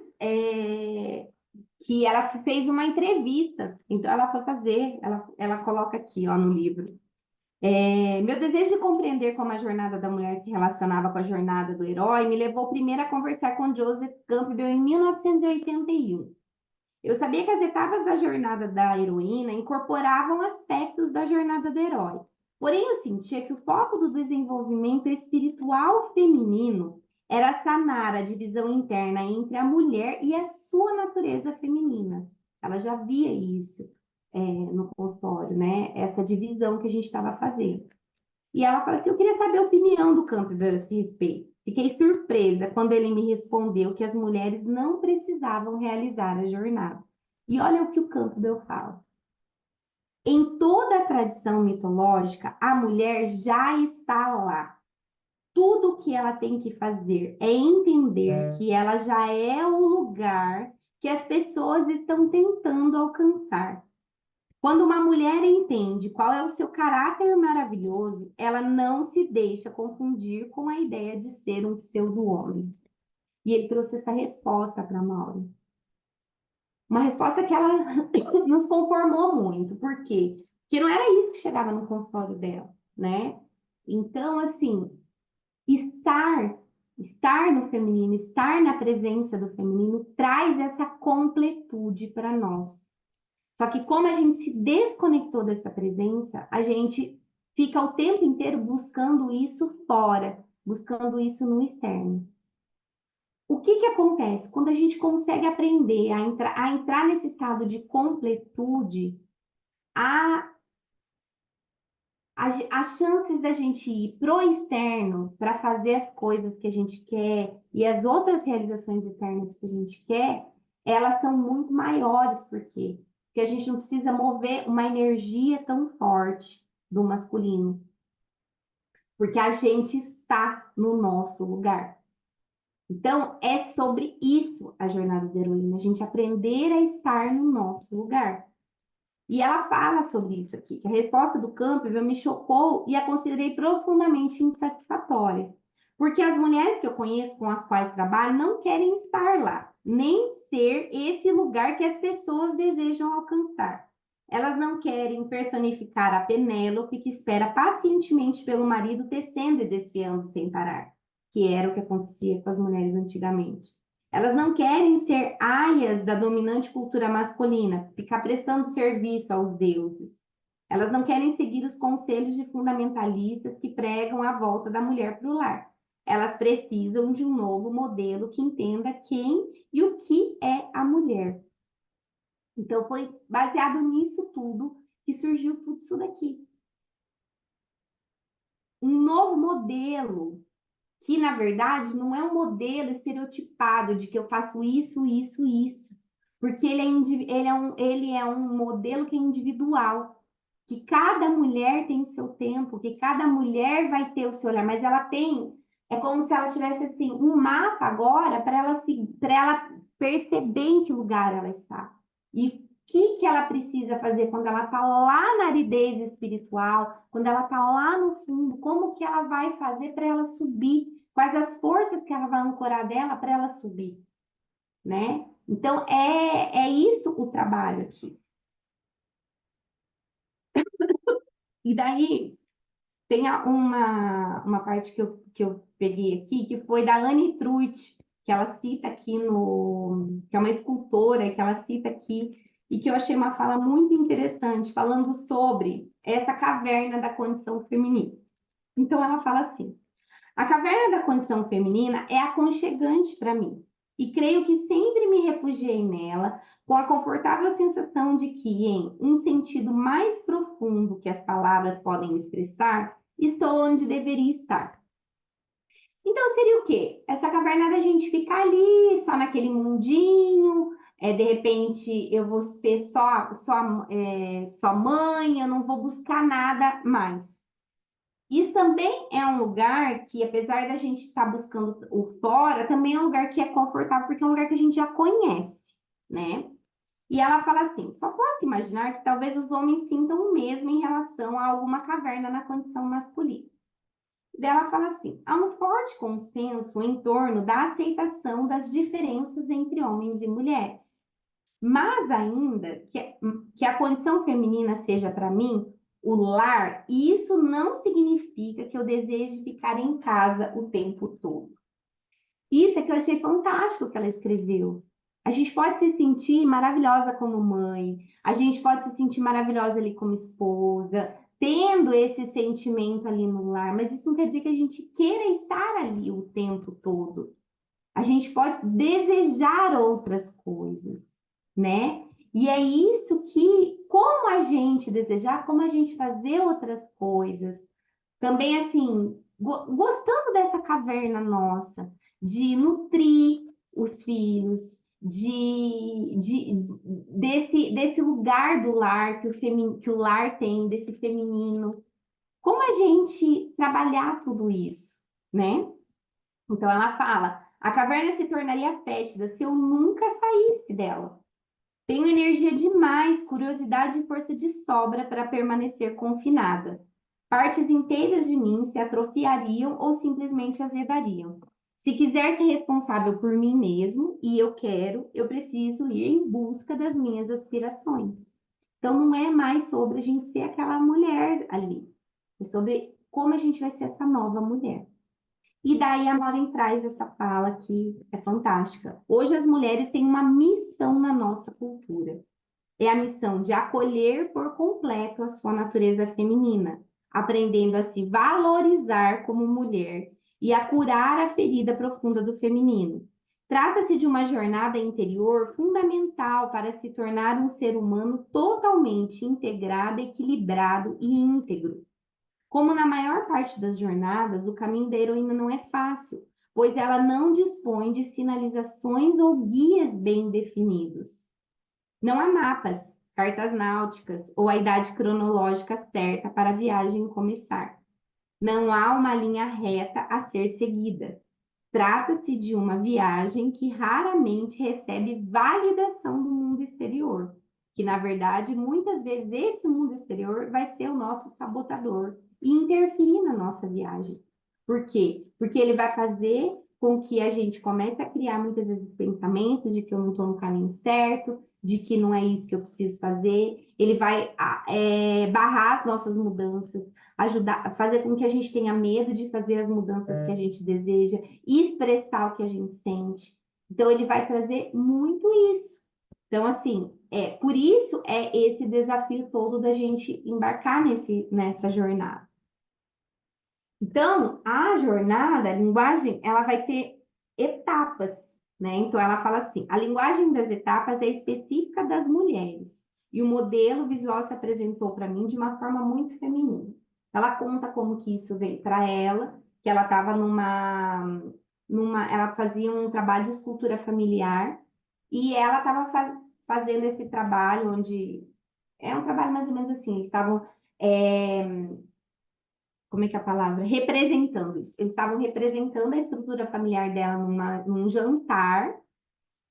que ela fez uma entrevista. Então, ela foi fazer, ela coloca aqui, ó, no livro. Meu desejo de compreender como a jornada da mulher se relacionava com a jornada do herói me levou primeiro a conversar com Joseph Campbell em 1981. Eu sabia que as etapas da jornada da heroína incorporavam aspectos da jornada do herói. Porém, eu sentia que o foco do desenvolvimento espiritual feminino era sanar a divisão interna entre a mulher e a sua natureza feminina. Ela já via isso no consultório, né? Essa divisão que a gente estava fazendo. E ela fala assim, eu queria saber a opinião do Campbell a esse respeito. Fiquei surpresa quando ele me respondeu que as mulheres não precisavam realizar a jornada. E olha o que o Campbell fala. Em toda a tradição mitológica, a mulher já está lá. Tudo o que ela tem que fazer é entender que ela já é o lugar que as pessoas estão tentando alcançar. Quando uma mulher entende qual é o seu caráter maravilhoso, ela não se deixa confundir com a ideia de ser um pseudo-homem. E ele trouxe essa resposta para a Maureen. Uma resposta que ela nos conformou muito. Por quê? Porque não era isso que chegava no consultório dela, né? Então, assim, estar no feminino, estar na presença do feminino, traz essa completude para nós. Só que como a gente se desconectou dessa presença, a gente fica o tempo inteiro buscando isso fora, buscando isso no externo. O que acontece? Quando a gente consegue aprender a entrar nesse estado de completude, a, as chances da gente ir pro externo para fazer as coisas que a gente quer e as outras realizações externas que a gente quer, elas são muito maiores. Por quê? Porque a gente não precisa mover uma energia tão forte do masculino. Porque a gente está no nosso lugar. Então, é sobre isso a jornada da heroína, a gente aprender a estar no nosso lugar. E ela fala sobre isso aqui, que a resposta do Campbell me chocou e a considerei profundamente insatisfatória. Porque as mulheres que eu conheço, com as quais trabalho, não querem estar lá, nem ser esse lugar que as pessoas desejam alcançar. Elas não querem personificar a Penélope que espera pacientemente pelo marido tecendo e desfiando sem parar, que era o que acontecia com as mulheres antigamente. Elas não querem ser aias da dominante cultura masculina, ficar prestando serviço aos deuses. Elas não querem seguir os conselhos de fundamentalistas que pregam a volta da mulher para o lar. Elas precisam de um novo modelo que entenda quem e o que é a mulher. Então, foi baseado nisso tudo que surgiu tudo isso daqui. Um novo modelo que, na verdade, não é um modelo estereotipado de que eu faço isso, isso, isso. Porque ele é um modelo que é individual, que cada mulher tem o seu tempo, que cada mulher vai ter o seu olhar, mas ela tem, é como se ela tivesse assim, um mapa agora para ela perceber em que lugar ela está. E o que ela precisa fazer quando ela está lá na aridez espiritual, quando ela está lá no fundo, como que ela vai fazer para ela subir, quais as forças que ela vai ancorar dela para ela subir, né? Então, é isso o trabalho aqui. E daí, tem uma parte que eu peguei aqui, que foi da Anne Truitt, que ela cita aqui que é uma escultora, que ela cita aqui, e que eu achei uma fala muito interessante, falando sobre essa caverna da condição feminina. Então, ela fala assim: a caverna da condição feminina é aconchegante para mim, e creio que sempre me refugiei nela com a confortável sensação de que, em um sentido mais profundo que as palavras podem expressar, estou onde deveria estar. Então, seria o quê? Essa caverna da gente ficar ali, só naquele mundinho, de repente eu vou ser só mãe, eu não vou buscar nada mais. Isso também é um lugar que, apesar da gente estar buscando o fora, também é um lugar que é confortável, porque é um lugar que a gente já conhece, né? E ela fala assim: só posso imaginar que talvez os homens sintam o mesmo em relação a alguma caverna na condição masculina. Daí ela fala assim: há um forte consenso em torno da aceitação das diferenças entre homens e mulheres. Mas ainda que a condição feminina seja para mim o lar, isso não significa que eu deseje ficar em casa o tempo todo. Isso é que eu achei fantástico que ela escreveu. A gente pode se sentir maravilhosa como mãe, a gente pode se sentir maravilhosa ali como esposa, tendo esse sentimento ali no lar, mas isso não quer dizer que a gente queira estar ali o tempo todo. A gente pode desejar outras coisas, né? E é isso que, como a gente desejar, como a gente fazer outras coisas, Também, assim, gostando dessa caverna nossa, de nutrir os filhos, desse lugar do lar que o lar tem, desse feminino. Como a gente trabalhar tudo isso, né? Então ela fala: a caverna se tornaria fétida se eu nunca saísse dela. Tenho energia demais, curiosidade e força de sobra para permanecer confinada. Partes inteiras de mim se atrofiariam ou simplesmente azedariam. Se quiser ser responsável por mim mesmo, e eu quero, eu preciso ir em busca das minhas aspirações. Então não é mais sobre a gente ser aquela mulher ali, é sobre como a gente vai ser essa nova mulher. E daí a Lauren traz essa fala que é fantástica. Hoje as mulheres têm uma missão na nossa cultura. É a missão de acolher por completo a sua natureza feminina, aprendendo a se valorizar como mulher e a curar a ferida profunda do feminino. Trata-se de uma jornada interior fundamental para se tornar um ser humano totalmente integrado, equilibrado e íntegro. Como na maior parte das jornadas, o caminho da heroína não é fácil, pois ela não dispõe de sinalizações ou guias bem definidos. Não há mapas, cartas náuticas ou a idade cronológica certa para a viagem começar. Não há uma linha reta a ser seguida. Trata-se de uma viagem que raramente recebe validação do mundo exterior, que na verdade muitas vezes esse mundo exterior vai ser o nosso sabotador e interferir na nossa viagem. Por quê? Porque ele vai fazer com que a gente comece a criar muitas vezes pensamentos de que eu não estou no caminho certo, de que não é isso que eu preciso fazer. Ele vai barrar as nossas mudanças, ajudar, fazer com que a gente tenha medo de fazer as mudanças que a gente deseja, expressar o que a gente sente. Então, ele vai trazer muito isso. Então, assim, por isso é esse desafio todo da gente embarcar nessa jornada. Então, a jornada, a linguagem, ela vai ter etapas, né? Então, ela fala assim: a linguagem das etapas é específica das mulheres. E o modelo visual se apresentou para mim de uma forma muito feminina. Ela conta como que isso veio para ela, que ela estava ela fazia um trabalho de escultura familiar e ela estava fazendo esse trabalho onde é um trabalho mais ou menos assim, estavam como é que é a palavra? Representando isso. Eles estavam representando a estrutura familiar dela num jantar,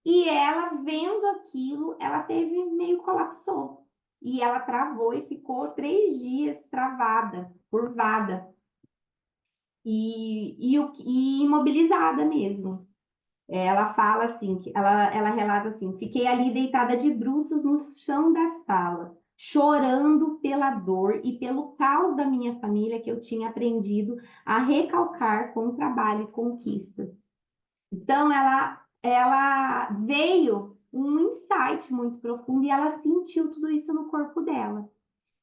e ela, vendo aquilo, ela teve meio colapsou. E ela travou e ficou 3 dias travada, curvada, e imobilizada mesmo. Ela fala assim, ela relata assim: fiquei ali deitada de bruços no chão da sala, chorando pela dor e pelo caos da minha família que eu tinha aprendido a recalcar com o trabalho e conquistas. Então, ela veio um insight muito profundo e ela sentiu tudo isso no corpo dela.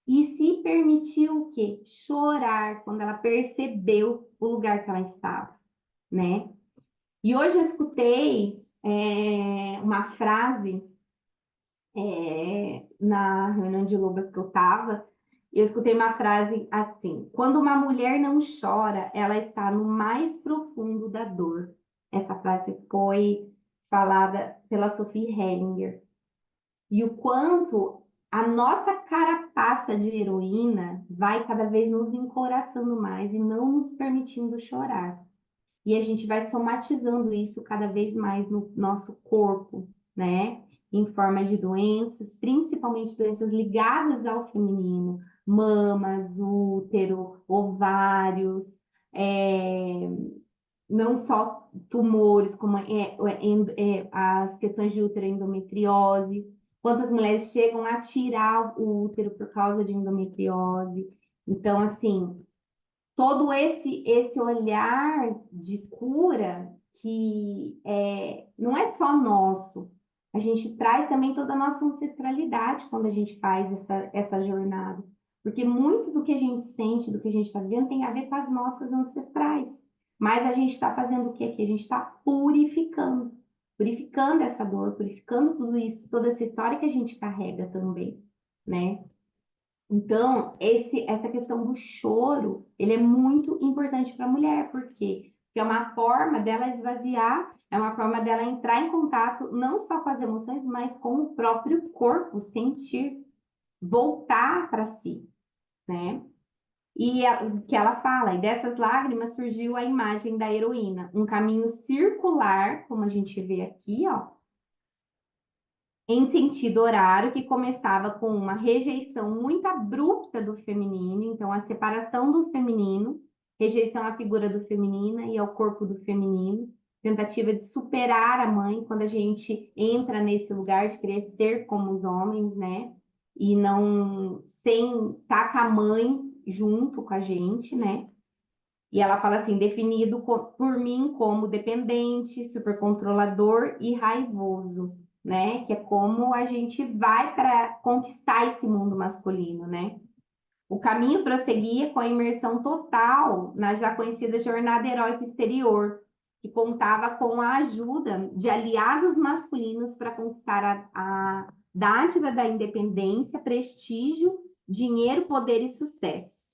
E se permitiu o quê? Chorar quando ela percebeu o lugar que ela estava, né? E hoje eu escutei uma frase na reunião de Lobas que eu estava, eu escutei uma frase assim: quando uma mulher não chora, ela está no mais profundo da dor. Essa frase foi falada pela Sophie Hellinger. E o quanto a nossa carapaça de heroína vai cada vez nos encoraçando mais e não nos permitindo chorar. E a gente vai somatizando isso cada vez mais no nosso corpo, né? Em forma de doenças, principalmente doenças ligadas ao feminino, mamas, útero, ovários, não só tumores, como as questões de útero, endometriose. Quantas mulheres chegam a tirar o útero por causa de endometriose? Então, assim, todo esse olhar de cura que não é só nosso, a gente traz também toda a nossa ancestralidade quando a gente faz essa jornada. Porque muito do que a gente sente, do que a gente está vivendo, tem a ver com as nossas ancestrais. Mas a gente está fazendo o que aqui? A gente está purificando essa dor, purificando tudo isso, toda essa história que a gente carrega também, né? Então, essa questão do choro, ele é muito importante para a mulher, por quê? Porque é uma forma dela esvaziar, é uma forma dela entrar em contato não só com as emoções, mas com o próprio corpo, sentir, voltar para si, né? E o que ela fala, e dessas lágrimas surgiu a imagem da heroína, um caminho circular, como a gente vê aqui, ó, em sentido horário, que começava com uma rejeição muito abrupta do feminino, então a separação do feminino, rejeição à figura do feminino e ao corpo do feminino, tentativa de superar a mãe, quando a gente entra nesse lugar de querer ser como os homens, né? E não sem estar com a mãe junto com a gente, né? E ela fala assim, definido por mim como dependente, supercontrolador e raivoso, né? Que é como a gente vai para conquistar esse mundo masculino, né? O caminho prosseguia com a imersão total na já conhecida jornada heróica exterior, que contava com a ajuda de aliados masculinos para conquistar a dádiva da independência, prestígio, dinheiro, poder e sucesso.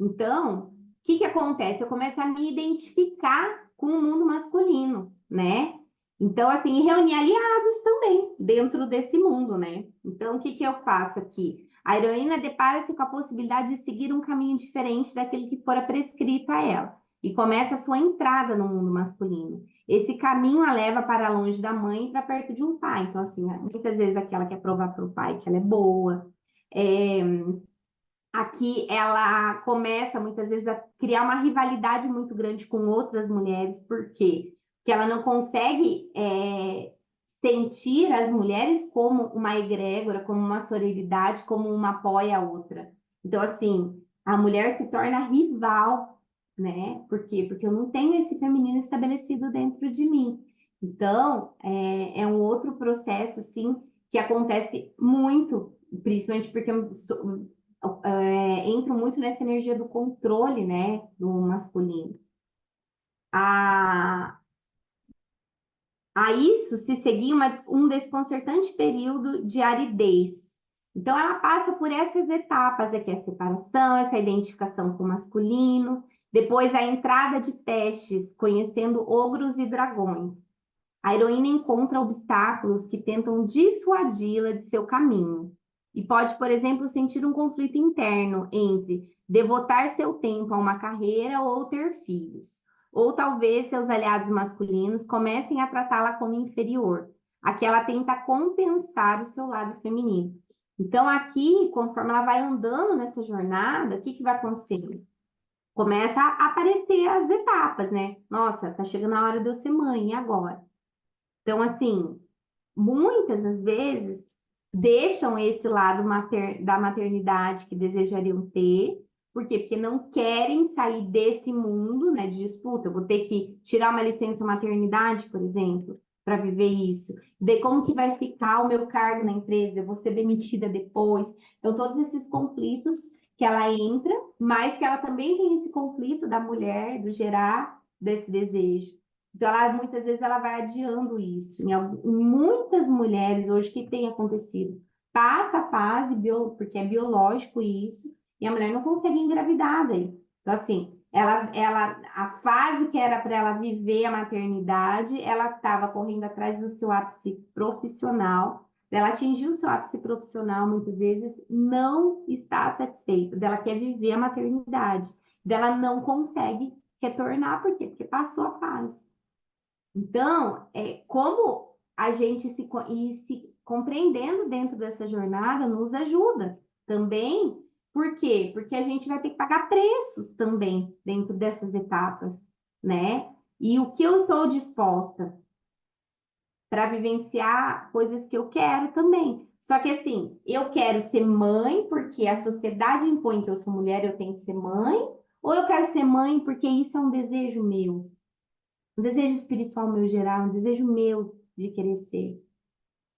Então, o que que acontece? Eu começo a me identificar com o mundo masculino, né? Então, assim, e reunir aliados também dentro desse mundo, né? Então, o que que eu faço aqui? A heroína depara-se com a possibilidade de seguir um caminho diferente daquele que fora prescrito a ela e começa a sua entrada no mundo masculino. Esse caminho a leva para longe da mãe e para perto de um pai. Então, assim, muitas vezes aquela quer provar para o pai que ela é boa, é, aqui ela começa muitas vezes a criar uma rivalidade muito grande com outras mulheres, por quê? Porque ela não consegue sentir as mulheres como uma egrégora, como uma sororidade, como uma apoia a outra. Então, assim, a mulher se torna rival, né? Por quê? Porque eu não tenho esse feminino estabelecido dentro de mim. Então, é um outro processo, assim, que acontece muito, principalmente porque eu entro muito nessa energia do controle, né, do masculino. A, a isso se seguia um desconcertante período de aridez. Então, ela passa por essas etapas, aqui a separação, essa identificação com o masculino, depois a entrada de testes, conhecendo ogros e dragões. A heroína encontra obstáculos que tentam dissuadi-la de seu caminho. E pode, por exemplo, sentir um conflito interno entre devotar seu tempo a uma carreira ou ter filhos. Ou talvez seus aliados masculinos comecem a tratá-la como inferior. Aqui ela tenta compensar o seu lado feminino. Então, aqui, conforme ela vai andando nessa jornada, o que que vai acontecendo? Começa a aparecer as etapas, né? Nossa, tá chegando a hora de eu ser mãe, e agora? Então, assim, muitas das vezes deixam esse lado da maternidade que desejariam ter. Por quê? Porque não querem sair desse mundo, né, de disputa. Eu vou ter que tirar uma licença maternidade, por exemplo, para viver isso. De como que vai ficar o meu cargo na empresa? Eu vou ser demitida depois. Então, todos esses conflitos que ela entra, mas que ela também tem esse conflito da mulher, do gerar desse desejo. Então, ela, muitas vezes ela vai adiando isso. Em muitas mulheres hoje, o que tem acontecido? Passa a fase, porque é biológico isso, e a mulher não consegue engravidar daí. Então, assim, a fase que era para ela viver a maternidade, ela estava correndo atrás do seu ápice profissional. Ela atingiu o seu ápice profissional, muitas vezes, não está satisfeita. Dela quer viver a maternidade. Dela não consegue retornar, por quê? Porque passou a fase. Então, como a gente se compreendendo dentro dessa jornada nos ajuda também. Por quê? Porque a gente vai ter que pagar preços também dentro dessas etapas, né? E o que eu estou disposta para vivenciar coisas que eu quero também. Só que assim, eu quero ser mãe porque a sociedade impõe que eu sou mulher, eu tenho que ser mãe, ou eu quero ser mãe porque isso é um desejo meu, um desejo espiritual meu geral, um desejo meu de querer ser,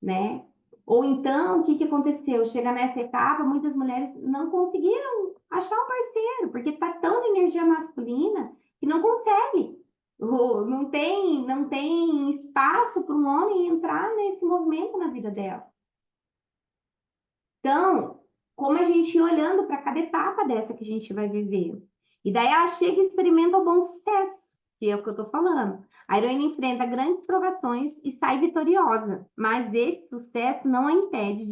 né? Ou então, o que que aconteceu? Chega nessa etapa, muitas mulheres não conseguiram achar um parceiro, porque tá tão na energia masculina que não consegue. Não tem espaço para um homem entrar nesse movimento na vida dela. Então, como a gente ir olhando para cada etapa dessa que a gente vai viver. E daí ela chega e experimenta o bom sucesso, que é o que eu estou falando. A heroína enfrenta grandes provações e sai vitoriosa, mas esse sucesso não a impede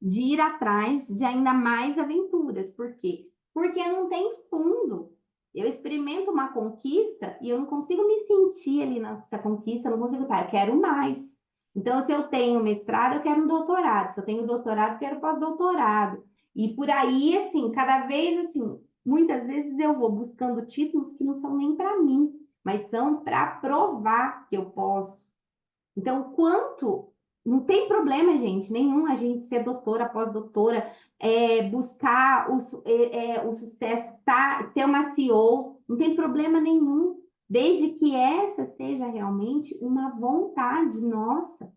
de ir atrás de ainda mais aventuras. Por quê? Porque não tem fundo. Eu experimento uma conquista e eu não consigo me sentir ali nessa conquista, eu não consigo, eu quero mais. Então, se eu tenho mestrado, eu quero um doutorado. Se eu tenho doutorado, eu quero pós-doutorado. E por aí, assim, cada vez, assim, muitas vezes eu vou buscando títulos que não são nem para mim, mas são para provar que eu posso. Então, quanto... Não tem problema, gente, nenhum a gente ser doutora, pós-doutora, buscar o sucesso, ser uma CEO, não tem problema nenhum, desde que essa seja realmente uma vontade nossa,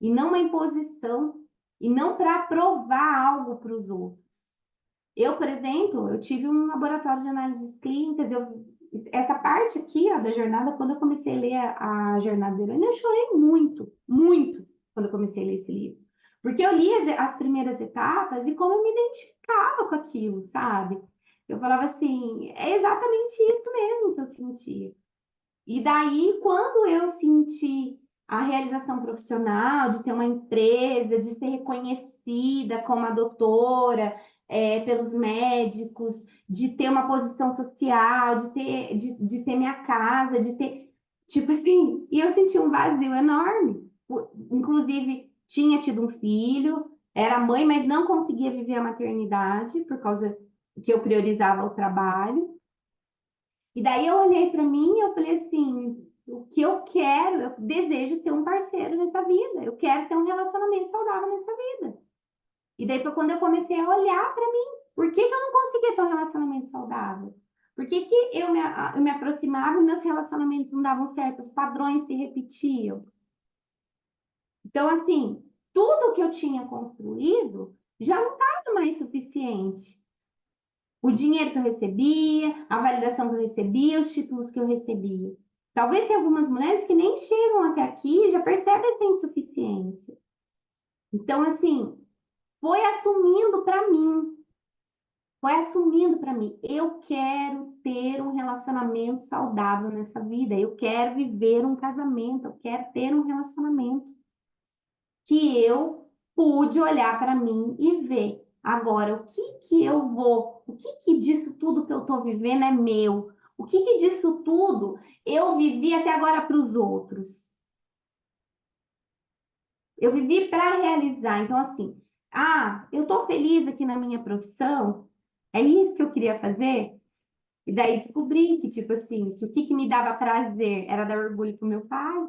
e não uma imposição, e não para provar algo para os outros. Eu, por exemplo, eu tive um laboratório de análises clínicas, essa parte aqui, ó, da jornada, quando eu comecei a ler a Jornada da Heroína, eu chorei muito, muito, quando eu comecei a ler esse livro. Porque eu li as primeiras etapas e como eu me identificava com aquilo, sabe? Eu falava assim, é exatamente isso mesmo que eu sentia. E daí, quando eu senti a realização profissional, de ter uma empresa, de ser reconhecida como a doutora, pelos médicos, de ter uma posição social, de ter minha casa, de ter, tipo assim, e eu senti um vazio enorme. Inclusive, tinha tido um filho, era mãe, mas não conseguia viver a maternidade, por causa que eu priorizava o trabalho. E daí eu olhei para mim e eu falei assim, o que eu quero, eu desejo ter um parceiro nessa vida, eu quero ter um relacionamento saudável nessa vida. E daí foi quando eu comecei a olhar para mim, por que eu não conseguia ter um relacionamento saudável? Por que eu me aproximava e meus relacionamentos não davam certo, os padrões se repetiam? Então, assim, tudo que eu tinha construído já não estava mais suficiente. O dinheiro que eu recebia, a validação que eu recebia, os títulos que eu recebia. Talvez tenha algumas mulheres que nem chegam até aqui e já percebem essa insuficiência. Então, assim, foi assumindo para mim. Foi assumindo para mim. Eu quero ter um relacionamento saudável nessa vida. Eu quero viver um casamento. Eu quero ter um relacionamento que eu pude olhar para mim e ver. Agora, o que disso tudo que eu estou vivendo é meu? O que disso tudo eu vivi até agora para os outros? Eu vivi para realizar. Então, assim, eu estou feliz aqui na minha profissão, é isso que eu queria fazer? E daí descobri que, tipo assim, que o que me dava prazer era dar orgulho pro meu pai,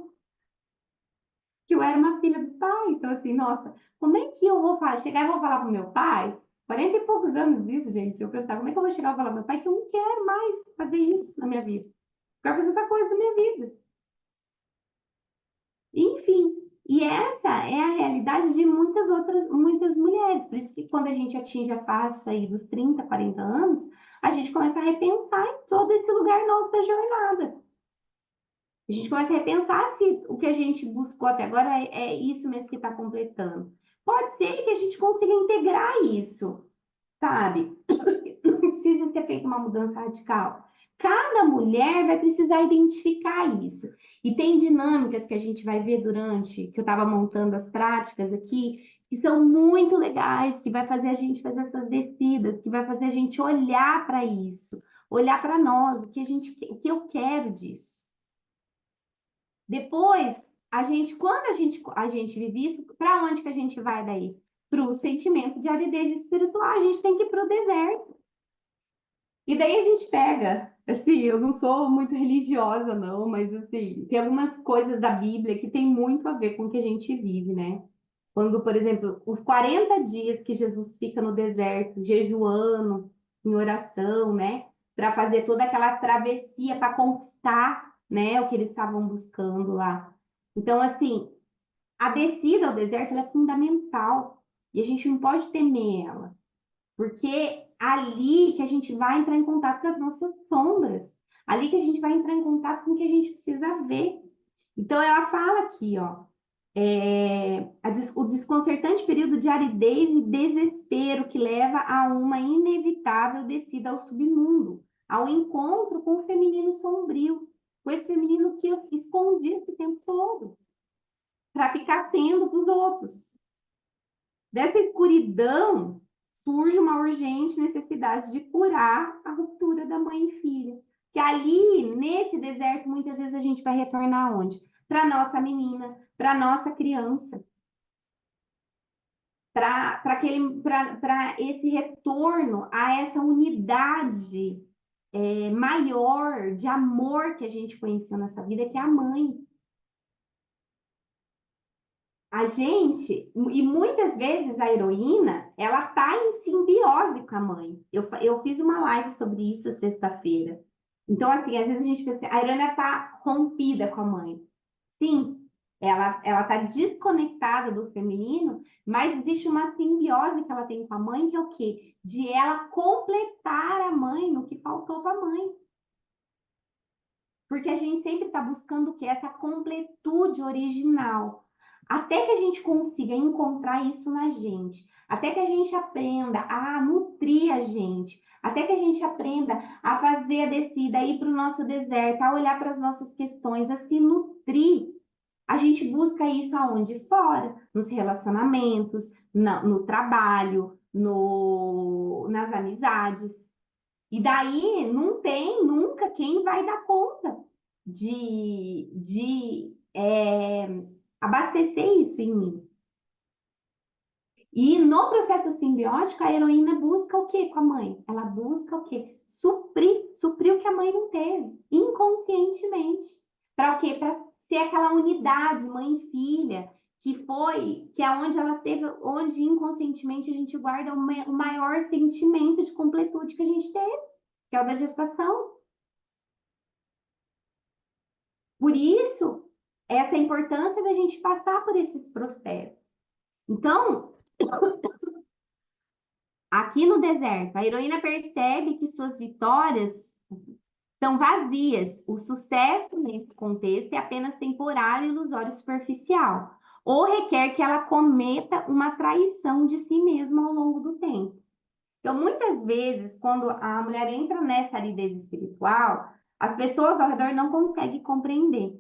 que eu era uma filha do pai. Então, assim, nossa, como é que eu vou chegar e vou falar pro meu pai? 40 e poucos anos isso, gente. Eu pensava, como é que eu vou chegar e falar pro meu pai que eu não quero mais fazer isso na minha vida? Quero fazer outra coisa da minha vida. Enfim, e essa é a realidade de muitas mulheres. Por isso que quando a gente atinge a faixa aí dos 30, 40 anos, a gente começa a repensar em todo esse lugar nosso da jornada. A gente começa a repensar se o que a gente buscou até agora é isso mesmo que está completando. Pode ser que a gente consiga integrar isso, sabe? Não precisa ser feita uma mudança radical. Cada mulher vai precisar identificar isso. E tem dinâmicas que a gente vai ver durante, que eu estava montando as práticas aqui, que são muito legais, que vai fazer a gente fazer essas descidas, que vai fazer a gente olhar para isso, olhar para nós, o que eu quero disso. Depois, quando a gente vive isso, para onde que a gente vai daí? Para o sentimento de aridez espiritual, a gente tem que ir para o deserto. E daí a gente pega, assim, eu não sou muito religiosa, não, mas assim, tem algumas coisas da Bíblia que tem muito a ver com o que a gente vive, né? Quando, por exemplo, os 40 dias que Jesus fica no deserto, jejuando, em oração, né? Para fazer toda aquela travessia para conquistar, né, o que eles estavam buscando lá. Então, assim, a descida ao deserto ela é fundamental e a gente não pode temer ela, porque ali que a gente vai entrar em contato com as nossas sombras, ali que a gente vai entrar em contato com o que a gente precisa ver. Então, ela fala aqui, ó. o desconcertante período de aridez e desespero que leva a uma inevitável descida ao submundo, ao encontro com o feminino sombrio, com esse feminino que eu escondi esse tempo todo, para ficar sendo para os outros. Dessa escuridão surge uma urgente necessidade de curar a ruptura da mãe e filha. Que ali, nesse deserto, muitas vezes a gente vai retornar aonde? Para nossa menina, para nossa criança. Para esse retorno a essa unidade maior de amor que a gente conheceu nessa vida, que é a mãe. A gente, e muitas vezes a heroína, ela tá em simbiose com a mãe. Eu fiz uma live sobre isso sexta-feira. Então, assim, às vezes a gente pensa, a heroína tá rompida com a mãe. Sim, ela tá desconectada do feminino, mas existe uma simbiose que ela tem com a mãe, que é o quê? De ela completar a mãe no que faltou para a mãe. Porque a gente sempre está buscando o quê? Essa completude original. Até que a gente consiga encontrar isso na gente, até que a gente aprenda a nutrir a gente, até que a gente aprenda a fazer a descida, a ir para o nosso deserto, a olhar para as nossas questões, a se nutrir. A gente busca isso aonde? Fora, nos relacionamentos, no trabalho, nas amizades. E daí não tem nunca quem vai dar conta de abastecer isso em mim. E no processo simbiótico, a heroína busca o quê com a mãe? Ela busca o quê? Suprir o que a mãe não teve, inconscientemente. Para o quê? Para ser aquela unidade mãe e filha, que é onde ela teve, onde inconscientemente a gente guarda o maior sentimento de completude que a gente teve, que é o da gestação. Por isso, essa importância da gente passar por esses processos. Então, aqui no deserto, a heroína percebe que suas vitórias são vazias. O sucesso nesse contexto é apenas temporário, ilusório e superficial. Ou requer que ela cometa uma traição de si mesma ao longo do tempo. Então, muitas vezes, quando a mulher entra nessa aridez espiritual, as pessoas ao redor não conseguem compreender.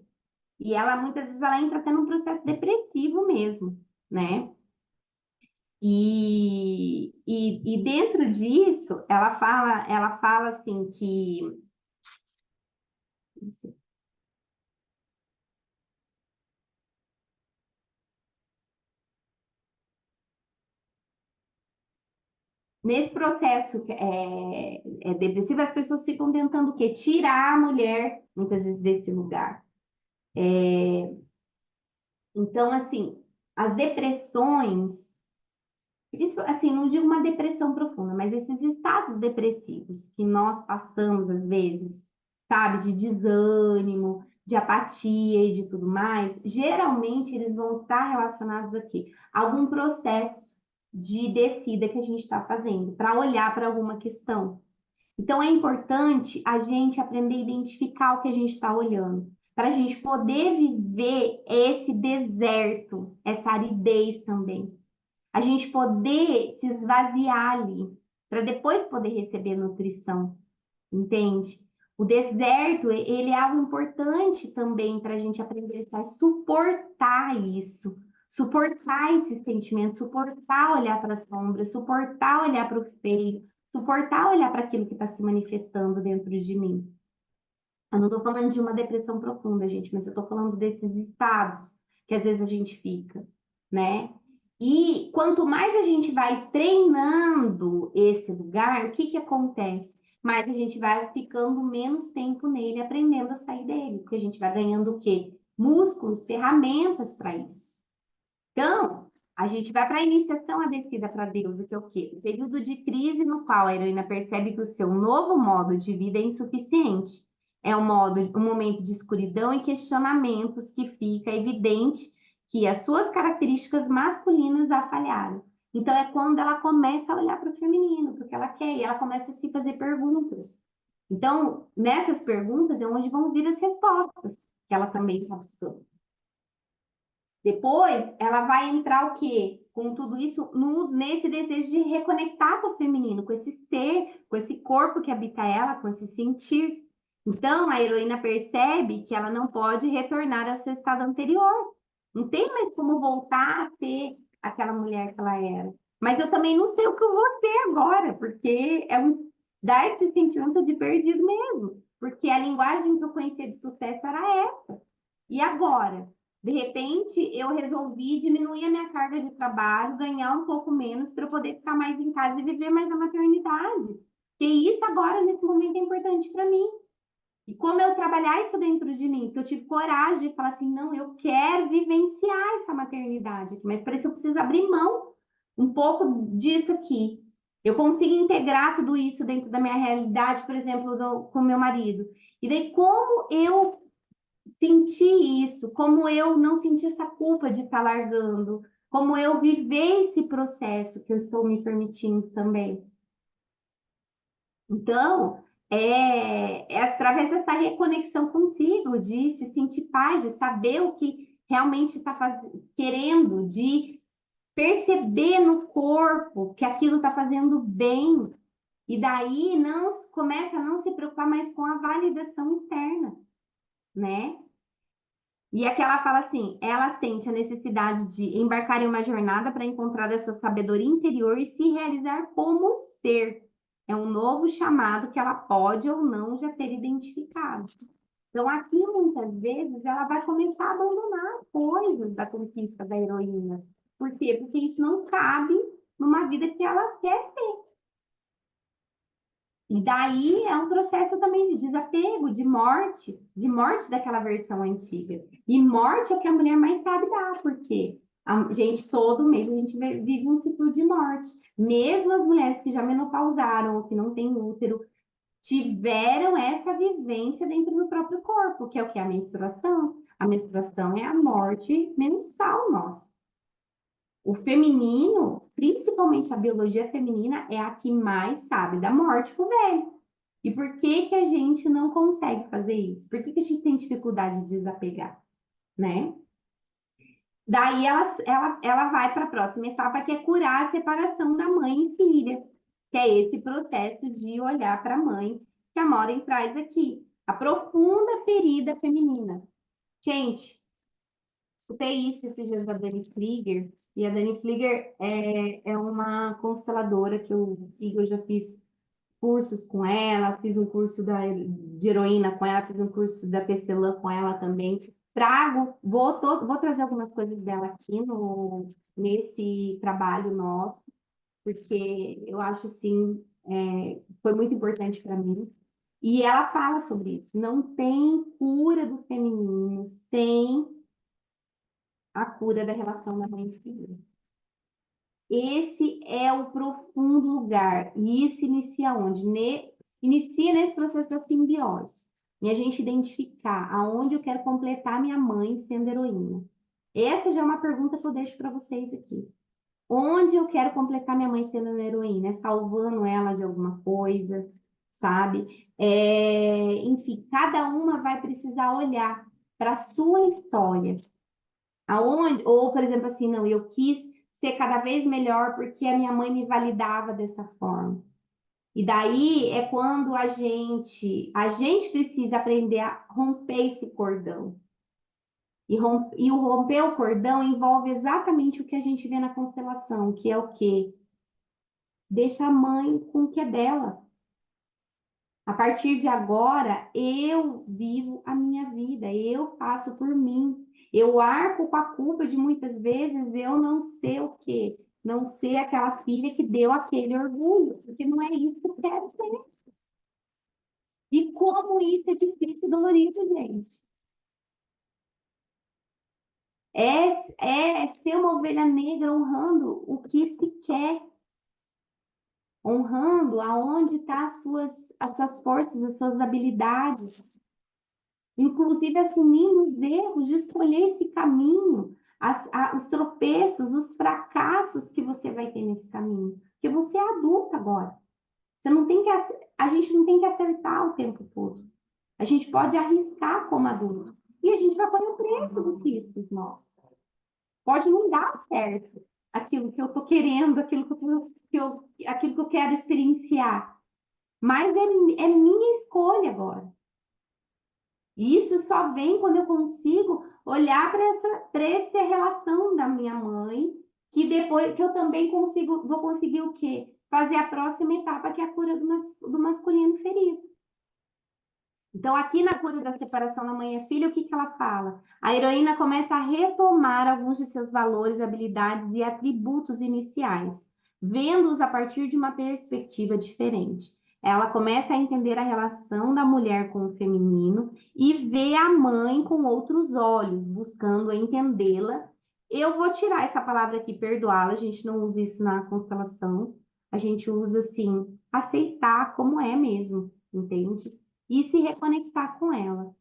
E ela, muitas vezes, ela entra até num processo depressivo mesmo, né? E dentro disso, ela fala assim que nesse processo depressivo, as pessoas ficam tentando o quê? Tirar a mulher, muitas vezes, desse lugar. Então, assim, as depressões, isso, assim, não digo uma depressão profunda, mas esses estados depressivos que nós passamos às vezes, sabe, de desânimo, de apatia e de tudo mais, geralmente eles vão estar relacionados aqui a algum processo de descida que a gente está fazendo para olhar para alguma questão. Então, é importante a gente aprender a identificar o que a gente está olhando, para a gente poder viver esse deserto, essa aridez também. A gente poder se esvaziar ali, para depois poder receber nutrição, entende? O deserto, ele é algo importante também para a gente aprender a suportar isso, suportar esse sentimento, suportar olhar para a sombra, suportar olhar para o feio, suportar olhar para aquilo que está se manifestando dentro de mim. Eu não estou falando de uma depressão profunda, gente, mas eu estou falando desses estados que às vezes a gente fica, né? E quanto mais a gente vai treinando esse lugar, o que que acontece? Mais a gente vai ficando menos tempo nele, aprendendo a sair dele, porque a gente vai ganhando o quê? Músculos, ferramentas para isso. Então, a gente vai para a iniciação, a descida para Deus, que é o quê? O período de crise no qual a heroína percebe que o seu novo modo de vida é insuficiente. É um momento de escuridão e questionamentos que fica evidente que as suas características masculinas a falharam. Então, é quando ela começa a olhar para o feminino, para o que ela quer, e ela começa a se fazer perguntas. Então, nessas perguntas é onde vão vir as respostas que ela também está buscando. Depois, ela vai entrar o quê? Com tudo isso, nesse desejo de reconectar com o feminino, com esse ser, com esse corpo que habita ela, com esse sentir. Então, a heroína percebe que ela não pode retornar ao seu estado anterior. Não tem mais como voltar a ser aquela mulher que ela era. Mas eu também não sei o que eu vou ser agora, porque dá esse sentimento de perdido mesmo. Porque a linguagem que eu conhecia de sucesso era essa. E agora? De repente, eu resolvi diminuir a minha carga de trabalho, ganhar um pouco menos para eu poder ficar mais em casa e viver mais a maternidade. Porque isso agora, nesse momento, é importante para mim. E como eu trabalhar isso dentro de mim, que eu tive coragem de falar assim, não, eu quero vivenciar essa maternidade, mas para isso eu preciso abrir mão um pouco disso aqui. Eu consigo integrar tudo isso dentro da minha realidade, por exemplo, com meu marido. E daí, como eu sentir isso, como eu não sentir essa culpa de estar largando, como eu viver esse processo que eu estou me permitindo também. Então, é através dessa reconexão consigo, de se sentir paz, de saber o que realmente está querendo, de perceber no corpo que aquilo está fazendo bem, e daí não começa a não se preocupar mais com a validação externa, né? E aqui ela fala assim, ela sente a necessidade de embarcar em uma jornada para encontrar a sua sabedoria interior e se realizar como ser. É um novo chamado que ela pode ou não já ter identificado. Então, aqui, muitas vezes, ela vai começar a abandonar coisas da conquista da heroína. Por quê? Porque isso não cabe numa vida que ela quer ser. E daí é um processo também de desapego, de morte daquela versão antiga. E morte é o que a mulher mais sabe dar, porque a gente, todo mês, a gente vive um ciclo de morte. Mesmo as mulheres que já menopausaram ou que não têm útero, tiveram essa vivência dentro do próprio corpo, que é o que? A menstruação. A menstruação é a morte mensal nossa. O feminino, principalmente a biologia feminina, é a que mais sabe da morte pro velho. E por que que a gente não consegue fazer isso? Por que que a gente tem dificuldade de desapegar, né? Daí ela vai para a próxima etapa, que é curar a separação da mãe e filha, que é esse processo de olhar para a mãe, que a Maureen traz aqui. A profunda ferida feminina. Gente, escutei isso esses dias da Dani Flieger, e a Dani Flieger é uma consteladora que eu sigo, eu já fiz cursos com ela, fiz um curso de heroína com ela, fiz um curso da tecelã com ela também. Vou trazer algumas coisas dela aqui nesse trabalho nosso, porque eu acho assim, foi muito importante para mim. E ela fala sobre isso. Não tem cura do feminino sem a cura da relação da mãe e filha. Esse é o profundo lugar. E isso inicia onde? Inicia nesse processo da simbiose. E a gente identificar aonde eu quero completar minha mãe sendo heroína. Essa já é uma pergunta que eu deixo para vocês aqui. Onde eu quero completar minha mãe sendo heroína? É salvando ela de alguma coisa, sabe? Enfim, cada uma vai precisar olhar para a sua história. Aonde, ou, por exemplo, assim, não, eu quis ser cada vez melhor porque a minha mãe me validava dessa forma. E daí é quando a gente precisa aprender a romper esse cordão. E o romper o cordão envolve exatamente o que a gente vê na constelação, que é o quê? Deixa a mãe com o que é dela. A partir de agora, eu vivo a minha vida, eu faço por mim. Eu arco com a culpa de muitas vezes eu não ser o quê? Não ser aquela filha que deu aquele orgulho, porque não é isso que eu quero ser. E como isso é difícil e dolorido, gente. É ser uma ovelha negra honrando o que se quer, honrando aonde estão as suas forças, as suas habilidades. Inclusive assumindo os erros de escolher esse caminho, os tropeços, os fracassos que você vai ter nesse caminho. Porque você é adulta agora. Você não tem que, a gente não tem que acertar o tempo todo. A gente pode arriscar como adulto. E a gente vai pagar o preço dos riscos nossos. Pode não dar certo aquilo que eu estou querendo, aquilo que eu quero experienciar. Mas é minha escolha agora. E isso só vem quando eu consigo olhar para essa relação da minha mãe, que depois que eu também vou conseguir o quê? Fazer a próxima etapa, que é a cura do masculino ferido. Então, aqui na cura da separação da mãe e filha, o que ela fala? A heroína começa a retomar alguns de seus valores, habilidades e atributos iniciais, vendo-os a partir de uma perspectiva diferente. Ela começa a entender a relação da mulher com o feminino e vê a mãe com outros olhos, buscando entendê-la. Eu vou tirar essa palavra aqui, perdoá-la, a gente não usa isso na constelação, a gente usa, assim, aceitar como é mesmo, entende? E se reconectar com ela.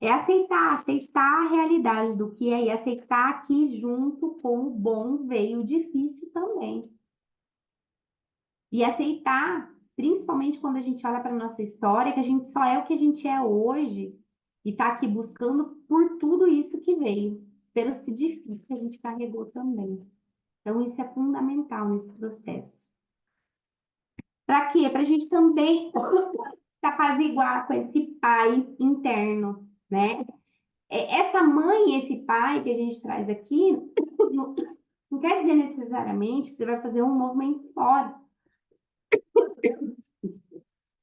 É aceitar a realidade do que é e aceitar que junto com o bom veio o difícil também. E aceitar, principalmente quando a gente olha para a nossa história, que a gente só é o que a gente é hoje e está aqui buscando por tudo isso que veio, pelo esse difícil que a gente carregou também. Então, isso é fundamental nesse processo. Para quê? Para a gente também se apaziguar com esse pai interno, né? Essa mãe, esse pai que a gente traz aqui, não quer dizer necessariamente que você vai fazer um movimento fora,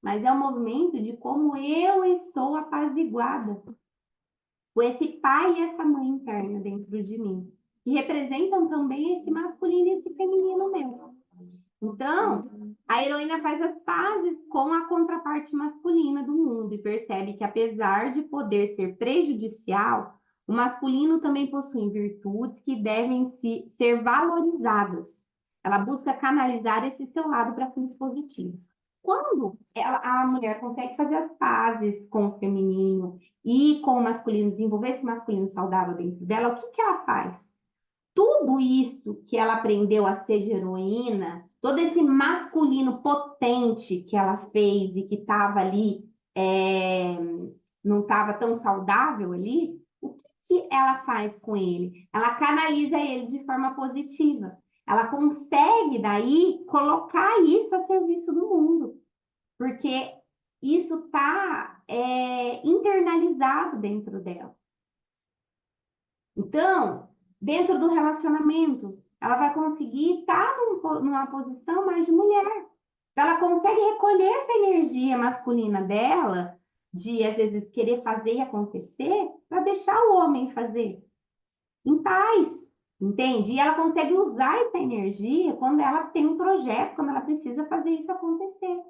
mas é um movimento de como eu estou apaziguada com esse pai e essa mãe interna dentro de mim, que representam também esse masculino e esse feminino meu. Então, a heroína faz as pazes com a contraparte masculina do mundo e percebe que, apesar de poder ser prejudicial, o masculino também possui virtudes que devem ser valorizadas. Ela busca canalizar esse seu lado para fins positivos. Quando a mulher consegue fazer as pazes com o feminino e com o masculino, desenvolver esse masculino saudável dentro dela, o que ela faz? Tudo isso que ela aprendeu a ser de heroína, todo esse masculino potente que ela fez e que estava ali, não estava tão saudável ali, o que ela faz com ele? Ela canaliza ele de forma positiva. Ela consegue, daí, colocar isso a serviço do mundo, porque isso está internalizado dentro dela. Então, dentro do relacionamento, ela vai conseguir estar numa posição mais de mulher. Ela consegue recolher essa energia masculina dela, de às vezes querer fazer e acontecer, para deixar o homem fazer em paz, entende? E ela consegue usar essa energia quando ela tem um projeto, quando ela precisa fazer isso acontecer.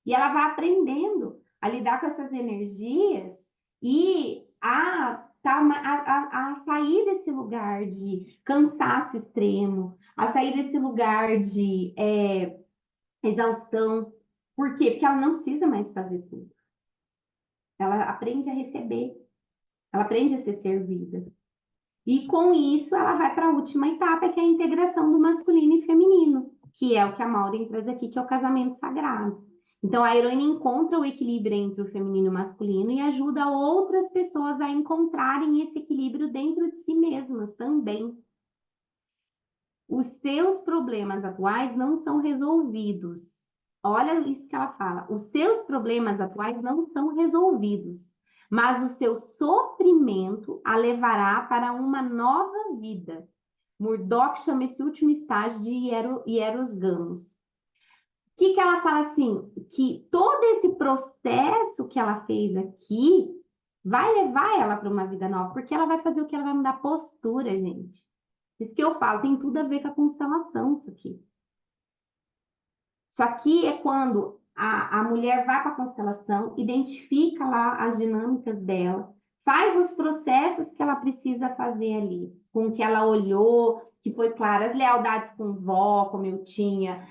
E ela vai aprendendo a lidar com essas energias e a sair desse lugar de cansaço extremo, a sair desse lugar de exaustão. Por quê? Porque ela não precisa mais fazer tudo. Ela aprende a receber, ela aprende a ser servida. E com isso, ela vai para a última etapa, que é a integração do masculino e feminino, que é o que a Maureen traz aqui, que é o casamento sagrado. Então, a heroína encontra o equilíbrio entre o feminino e o masculino e ajuda outras pessoas a encontrarem esse equilíbrio dentro de si mesmas também. Os seus problemas atuais não são resolvidos. Olha isso que ela fala. Os seus problemas atuais não são resolvidos, mas o seu sofrimento a levará para uma nova vida. Murdoch chama esse último estágio de hieros gamos. O que ela fala assim? Que todo esse processo que ela fez aqui vai levar ela para uma vida nova, porque ela vai fazer o que? Ela vai mudar postura, gente. Isso que eu falo, tem tudo a ver com a constelação, isso aqui. Isso aqui é quando a mulher vai para a constelação, identifica lá as dinâmicas dela, faz os processos que ela precisa fazer ali, com o que ela olhou, que foi claro, as lealdades com vó, como eu tinha,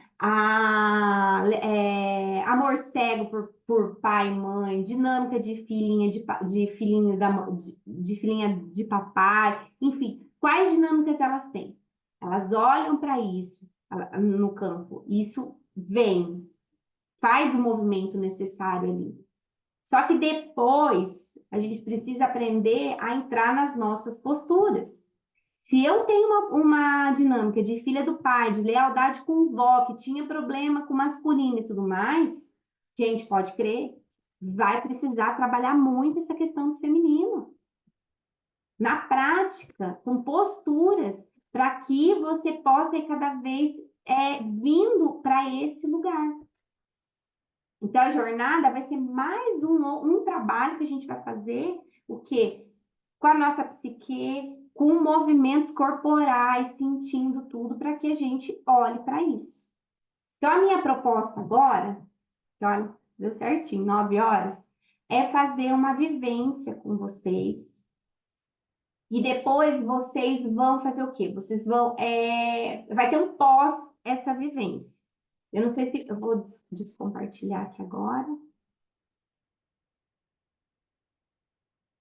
amor cego por pai e mãe, dinâmica de filhinha de filhinha de papai, enfim, quais dinâmicas elas têm? Elas olham para isso no campo, isso vem, faz o movimento necessário ali. Só que depois a gente precisa aprender a entrar nas nossas posturas. Se eu tenho uma dinâmica de filha do pai, de lealdade com o vó, que tinha problema com masculino e tudo mais, gente, pode crer, vai precisar trabalhar muito essa questão do feminino. Na prática, com posturas, para que você possa ir cada vez vindo para esse lugar. Então, a jornada vai ser mais um trabalho que a gente vai fazer, o quê? Com a nossa psique, com movimentos corporais, sentindo tudo, para que a gente olhe para isso. Então, a minha proposta agora, que olha, deu certinho, 9 horas, é fazer uma vivência com vocês. E depois vocês vão fazer o quê? Vocês vão. Vai ter um pós essa vivência. Eu não sei se eu vou descompartilhar aqui agora.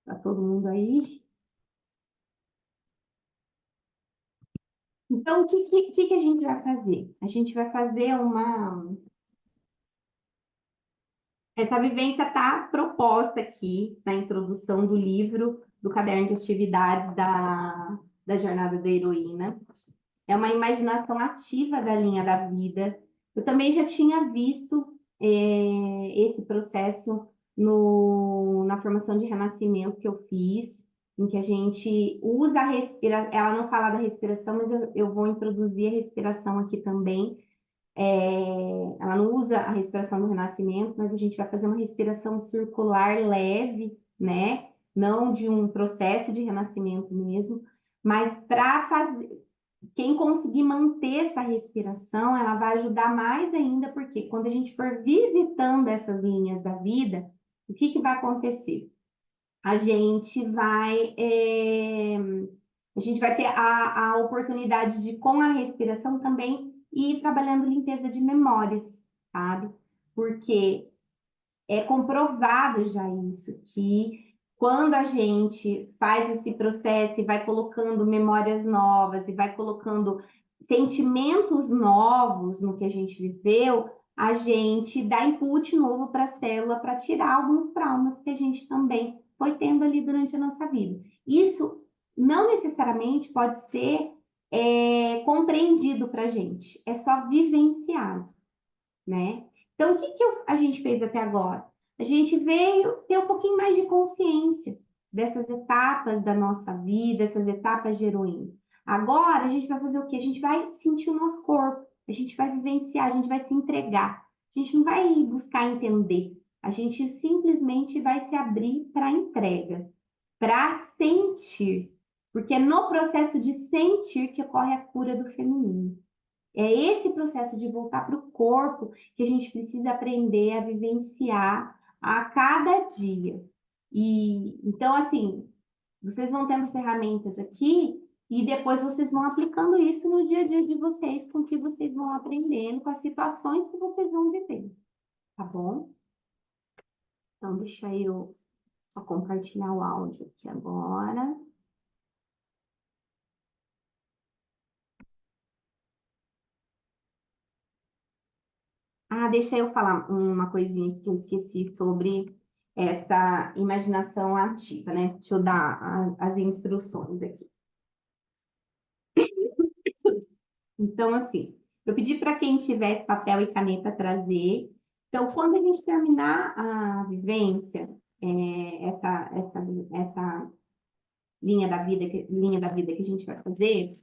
Tá todo mundo aí? Então, o que a gente vai fazer? A gente vai fazer uma. Essa vivência está proposta aqui na introdução do livro, do caderno de atividades da Jornada da Heroína. É uma imaginação ativa da linha da vida. Eu também já tinha visto esse processo na formação de renascimento que eu fiz, em que a gente usa a respiração. Ela não fala da respiração, mas eu vou introduzir a respiração aqui também. Ela não usa a respiração do renascimento, mas a gente vai fazer uma respiração circular leve, né? Não de um processo de renascimento mesmo, mas para fazer. Quem conseguir manter essa respiração, ela vai ajudar mais ainda, porque quando a gente for visitando essas linhas da vida, o que vai acontecer? A gente vai ter a oportunidade de, com a respiração também, ir trabalhando limpeza de memórias, sabe? Porque é comprovado já isso, que quando a gente faz esse processo e vai colocando memórias novas e vai colocando sentimentos novos no que a gente viveu, a gente dá input novo para a célula para tirar alguns traumas que a gente também foi tendo ali durante a nossa vida. Isso não necessariamente pode ser compreendido para a gente, é só vivenciado, né? Então, o que a gente fez até agora? A gente veio ter um pouquinho mais de consciência dessas etapas da nossa vida, essas etapas de heroína. Agora, a gente vai fazer o quê? A gente vai sentir o nosso corpo, a gente vai vivenciar, a gente vai se entregar. A gente não vai buscar entender, a gente simplesmente vai se abrir para a entrega, para sentir. Porque é no processo de sentir que ocorre a cura do feminino. É esse processo de voltar para o corpo que a gente precisa aprender a vivenciar a cada dia. E então, assim, vocês vão tendo ferramentas aqui e depois vocês vão aplicando isso no dia a dia de vocês, com o que vocês vão aprendendo, com as situações que vocês vão viver, tá bom? Então, deixa eu só compartilhar o áudio aqui agora. Ah, deixa eu falar uma coisinha que eu esqueci sobre essa imaginação ativa, né? Deixa eu dar as instruções aqui. Então, assim, eu pedi para quem tivesse papel e caneta trazer. Então, quando a gente terminar a vivência, essa linha da vida que a gente vai fazer,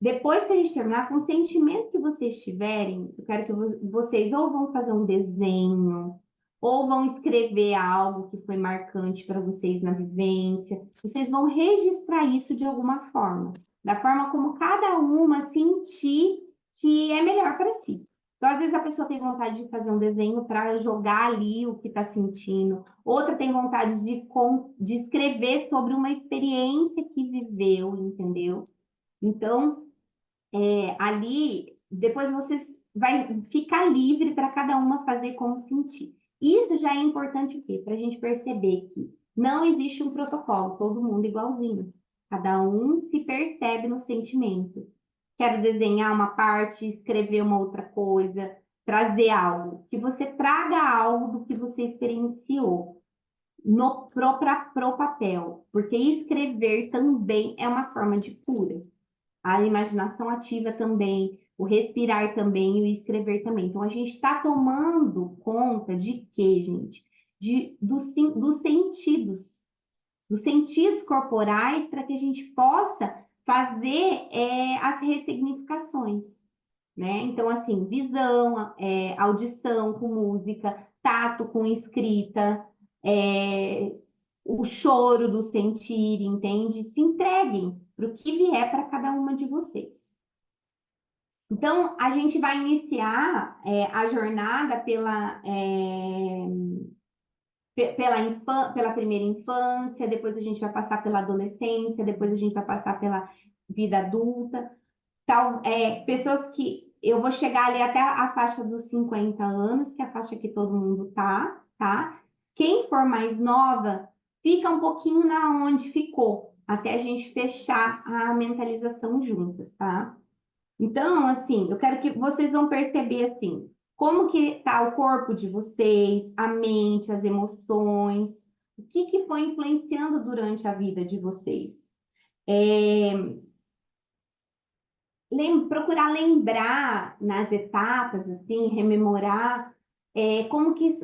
depois que a gente terminar, com o sentimento que vocês tiverem, eu quero que vocês ou vão fazer um desenho, ou vão escrever algo que foi marcante para vocês na vivência. Vocês vão registrar isso de alguma forma, da forma como cada uma sentir que é melhor para si. Então, às vezes, a pessoa tem vontade de fazer um desenho para jogar ali o que está sentindo. Outra tem vontade de escrever sobre uma experiência que viveu, entendeu? Então, ali, depois vocês vai ficar livre para cada uma fazer como sentir. Isso já é importante o quê? Para a gente perceber que não existe um protocolo, todo mundo igualzinho. Cada um se percebe no sentimento. Quero desenhar uma parte, escrever uma outra coisa, trazer algo. Que você traga algo do que você experienciou. pro papel, porque escrever também é uma forma de cura. A imaginação ativa também, o respirar também e o escrever também. Então, a gente está tomando conta de quê, gente? Dos sentidos corporais para que a gente possa fazer as ressignificações, né? Então, assim, visão, audição com música, tato com escrita, é, o choro do sentir, entende? Se entreguem para o que vier para cada uma de vocês. Então, a gente vai iniciar a jornada pela primeira infância, depois a gente vai passar pela adolescência, depois a gente vai passar pela vida adulta. Pessoas que eu vou chegar ali até a faixa dos 50 anos, que é a faixa que todo mundo tá? Quem for mais nova, fica um pouquinho na onde ficou, até a gente fechar a mentalização juntas, tá? Então, assim, eu quero que vocês vão perceber, assim, como que tá o corpo de vocês, a mente, as emoções, o que que foi influenciando durante a vida de vocês. É, procurar lembrar nas etapas, assim, rememorar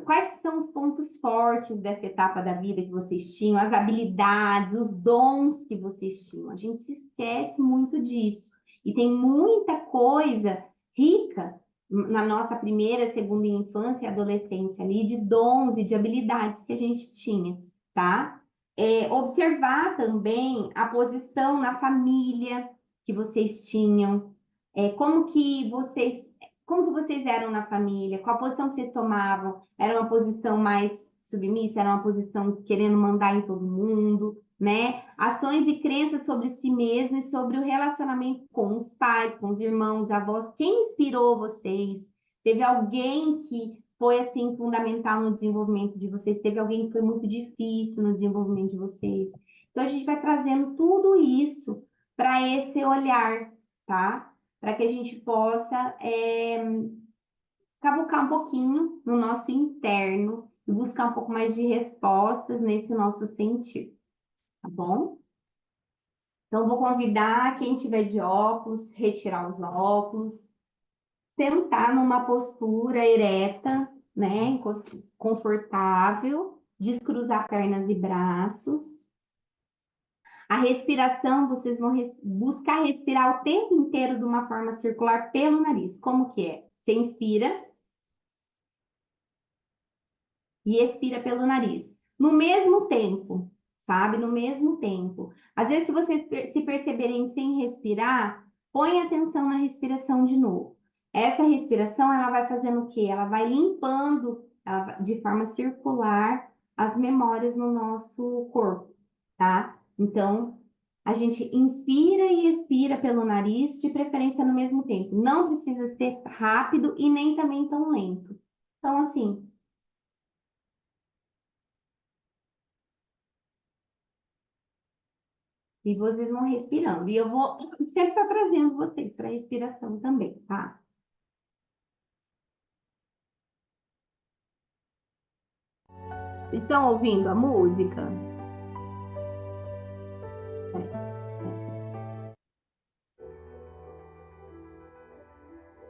quais são os pontos fortes dessa etapa da vida que vocês tinham, as habilidades, os dons que vocês tinham. A gente se esquece muito disso. E tem muita coisa rica na nossa primeira, segunda infância e adolescência ali, de dons e de habilidades que a gente tinha, tá? Observar também a posição na família, que vocês tinham, como que vocês eram na família, qual posição que vocês tomavam, era uma posição mais submissa, era uma posição querendo mandar em todo mundo, né? Ações e crenças sobre si mesmo e sobre o relacionamento com os pais, com os irmãos, avós, quem inspirou vocês? Teve alguém que foi assim fundamental no desenvolvimento de vocês? Teve alguém que foi muito difícil no desenvolvimento de vocês? Então a gente vai trazendo tudo isso para esse olhar, tá? Para que a gente possa cavucar um pouquinho no nosso interno e buscar um pouco mais de respostas nesse nosso sentir, tá bom? Então, vou convidar quem tiver de óculos, retirar os óculos, sentar numa postura ereta, né? Confortável, descruzar pernas e braços. A respiração, vocês vão buscar respirar o tempo inteiro de uma forma circular pelo nariz. Como que é? Você inspira e expira pelo nariz. No mesmo tempo, sabe? No mesmo tempo. Às vezes, se vocês se perceberem sem respirar, põe atenção na respiração de novo. Essa respiração, ela vai fazendo o quê? Ela vai limpando de forma circular as memórias no nosso corpo, tá? Então, a gente inspira e expira pelo nariz, de preferência no mesmo tempo. Não precisa ser rápido e nem também tão lento. Então, assim, e vocês vão respirando. E eu vou sempre estar trazendo vocês para a respiração também, tá? Estão ouvindo a música?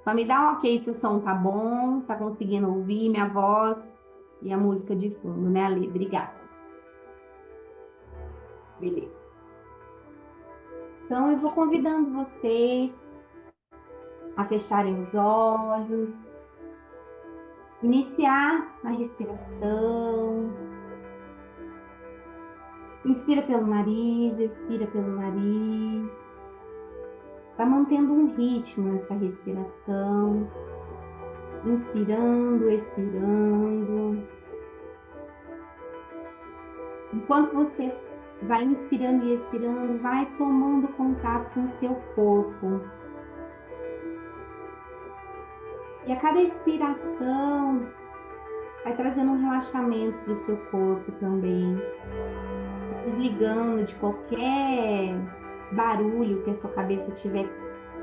Só me dá um ok se o som tá bom, tá conseguindo ouvir minha voz e a música de fundo, né, Ale? Obrigada. Beleza. Então, eu vou convidando vocês a fecharem os olhos, iniciar a respiração. Inspira pelo nariz, expira pelo nariz. Tá mantendo um ritmo nessa respiração. Inspirando, expirando. Enquanto você vai inspirando e expirando, vai tomando contato com o seu corpo. E a cada expiração, vai trazendo um relaxamento para o seu corpo também. Se desligando de qualquer barulho que a sua cabeça estiver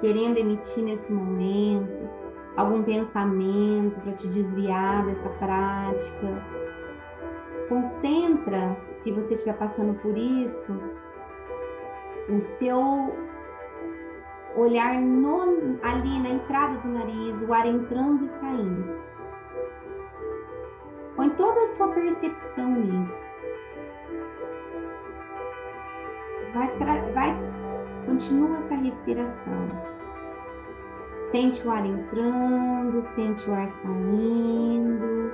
querendo emitir nesse momento. Algum pensamento para te desviar dessa prática. Concentra, se você estiver passando por isso, o seu olhar ali na entrada do nariz, o ar entrando e saindo. Põe toda a sua percepção nisso. Continua com a respiração. Sente o ar entrando, sente o ar saindo.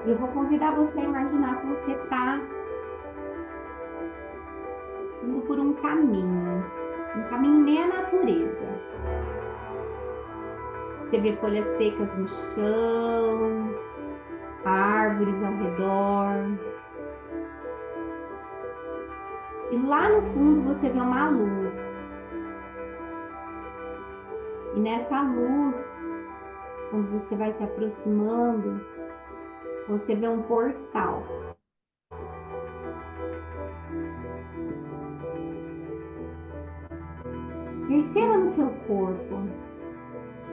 Eu vou convidar você a imaginar que você está indo por um caminho meio à natureza. Você vê folhas secas no chão, árvores ao redor. E lá no fundo você vê uma luz. E nessa luz, quando você vai se aproximando, você vê um portal. Perceba no seu corpo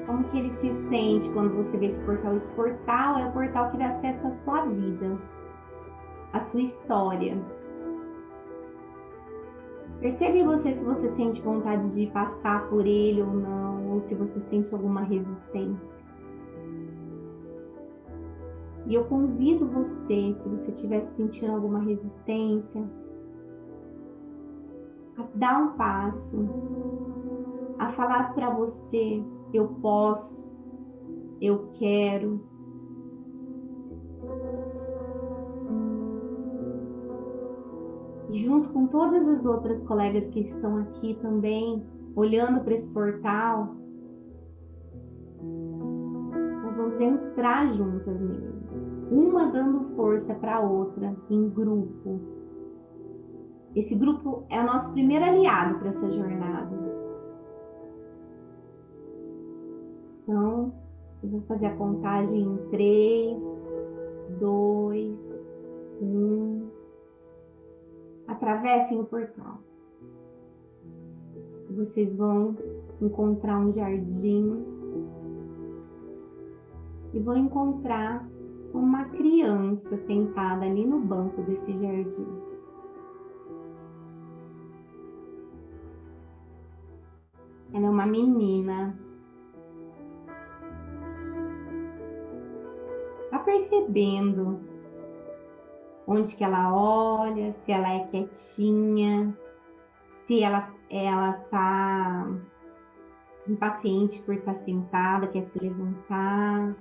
como que ele se sente quando você vê esse portal. Esse portal é o portal que dá acesso à sua vida, à sua história. Perceba em você se você sente vontade de passar por ele ou não, ou se você sente alguma resistência. E eu convido você, se você estiver sentindo alguma resistência, a dar um passo, a falar para você: eu posso, eu quero. E junto com todas as outras colegas que estão aqui também, olhando para esse portal, nós vamos entrar juntas nele, uma dando força para a outra, em grupo. Esse grupo é o nosso primeiro aliado para essa jornada. Então, eu vou fazer a contagem em 3, 2, 1. Atravessem o portal. Vocês vão encontrar um jardim e vão encontrar uma criança sentada ali no banco desse jardim. Ela é uma menina. Tá percebendo onde que ela olha, se ela é quietinha, se ela tá impaciente por estar sentada, quer se levantar.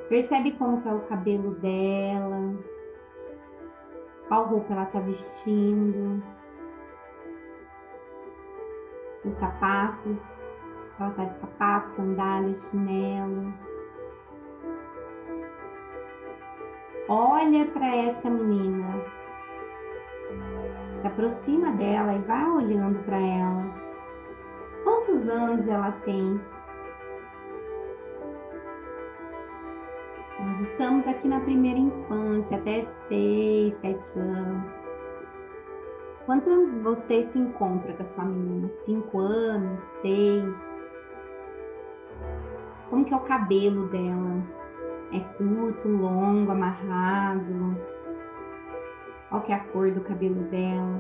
Percebe como que é o cabelo dela, qual roupa ela tá vestindo, os sapatos, ela tá de sapato, sandália, chinelo. Olha para essa menina, se aproxima dela e vai olhando para ela. Quantos anos ela tem? Nós estamos aqui na primeira infância, até 6, 7 anos. Quantos anos você se encontra com a sua menina? 5 anos? 6? Como que é o cabelo dela? É curto, longo, amarrado? Qual que é a cor do cabelo dela?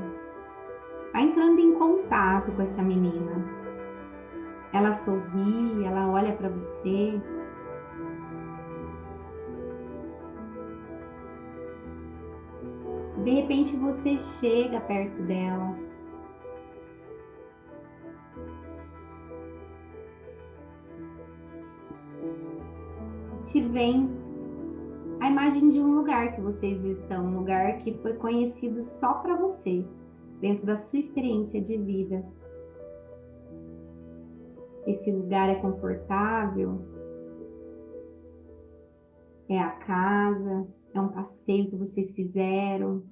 Vai entrando em contato com essa menina. Ela sorri, ela olha para você. De repente você chega perto dela. Te vem a imagem de um lugar que vocês estão, um lugar que foi conhecido só para você, dentro da sua experiência de vida. Esse lugar é confortável, é a casa, é um passeio que vocês fizeram,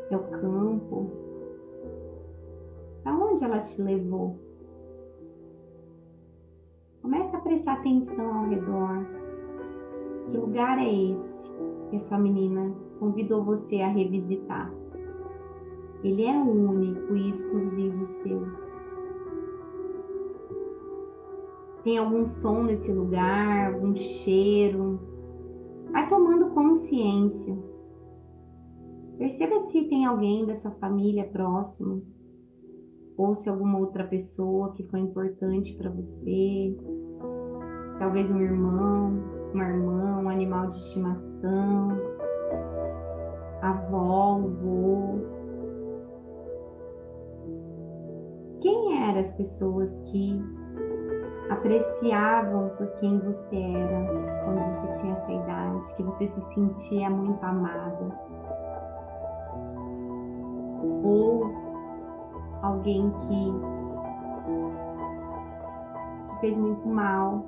é o campo. Aonde ela te levou? Comece a prestar atenção ao redor. Que lugar é esse que a sua menina convidou você a revisitar? Ele é único e exclusivo seu. Tem algum som nesse lugar, algum cheiro? Vai tomando consciência. Perceba se tem alguém da sua família próximo, ou se alguma outra pessoa que foi importante para você, talvez um irmão, uma irmã, um animal de estimação, avó, avô. Quem eram as pessoas que apreciavam por quem você era quando você tinha essa idade, que você se sentia muito amada? Ou alguém que te fez muito mal?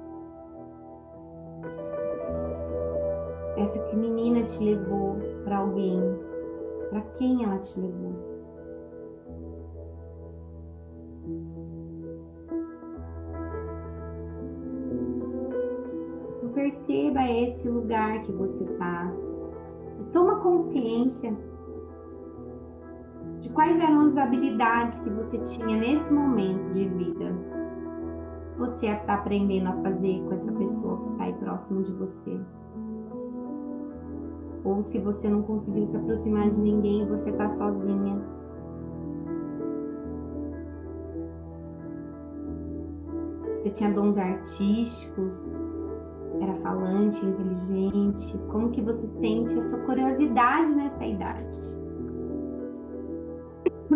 Essa menina te levou para alguém? Para quem ela te levou? Então, perceba esse lugar que você está. E toma consciência de quais eram as habilidades que você tinha nesse momento de vida. Você está aprendendo a fazer com essa pessoa que está aí próximo de você. Ou se você não conseguiu se aproximar de ninguém, você está sozinha. Você tinha dons artísticos, era falante, inteligente. Como que você sente a sua curiosidade nessa idade? O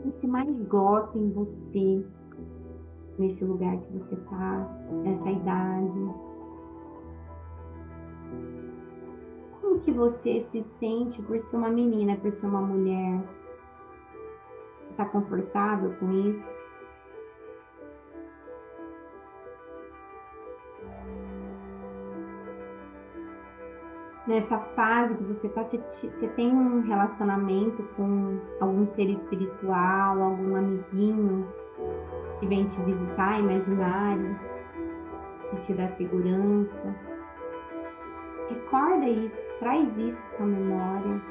que você mais gosta em você, nesse lugar que você está, nessa idade? Como que você se sente por ser uma menina, por ser uma mulher? Você está confortável com isso? Nessa fase que você está, você tem um relacionamento com algum ser espiritual, algum amiguinho que vem te visitar, imaginário, que te dá segurança? Recorda isso, traz isso à sua memória.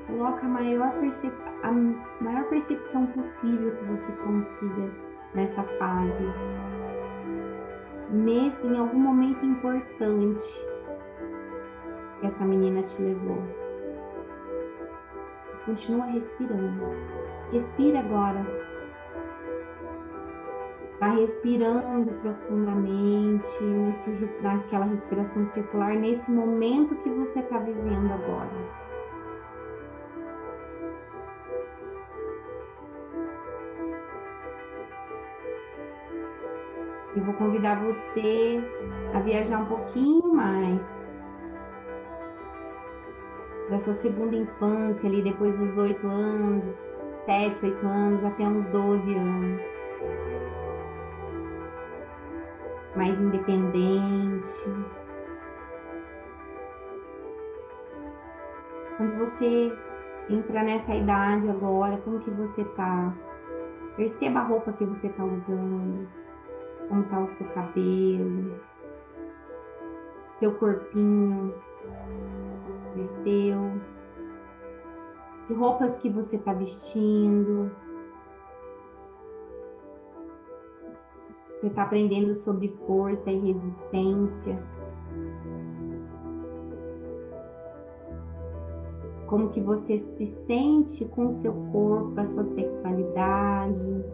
Coloca a maior percepção possível que você consiga nessa fase. Em algum momento importante que essa menina te levou. Continua respirando. Respira agora. Vai respirando profundamente, naquela respiração circular, nesse momento que você está vivendo agora. Eu vou convidar você a viajar um pouquinho mais da sua segunda infância, ali depois dos 8 anos, 7, 8 anos, até uns 12 anos. Mais independente. Quando você entra nessa idade agora, como que você tá? Perceba a roupa que você tá usando, como tá o seu cabelo, seu corpinho cresceu, que roupas que você tá vestindo. Você tá aprendendo sobre força e resistência. Como que você se sente com o seu corpo, a sua sexualidade.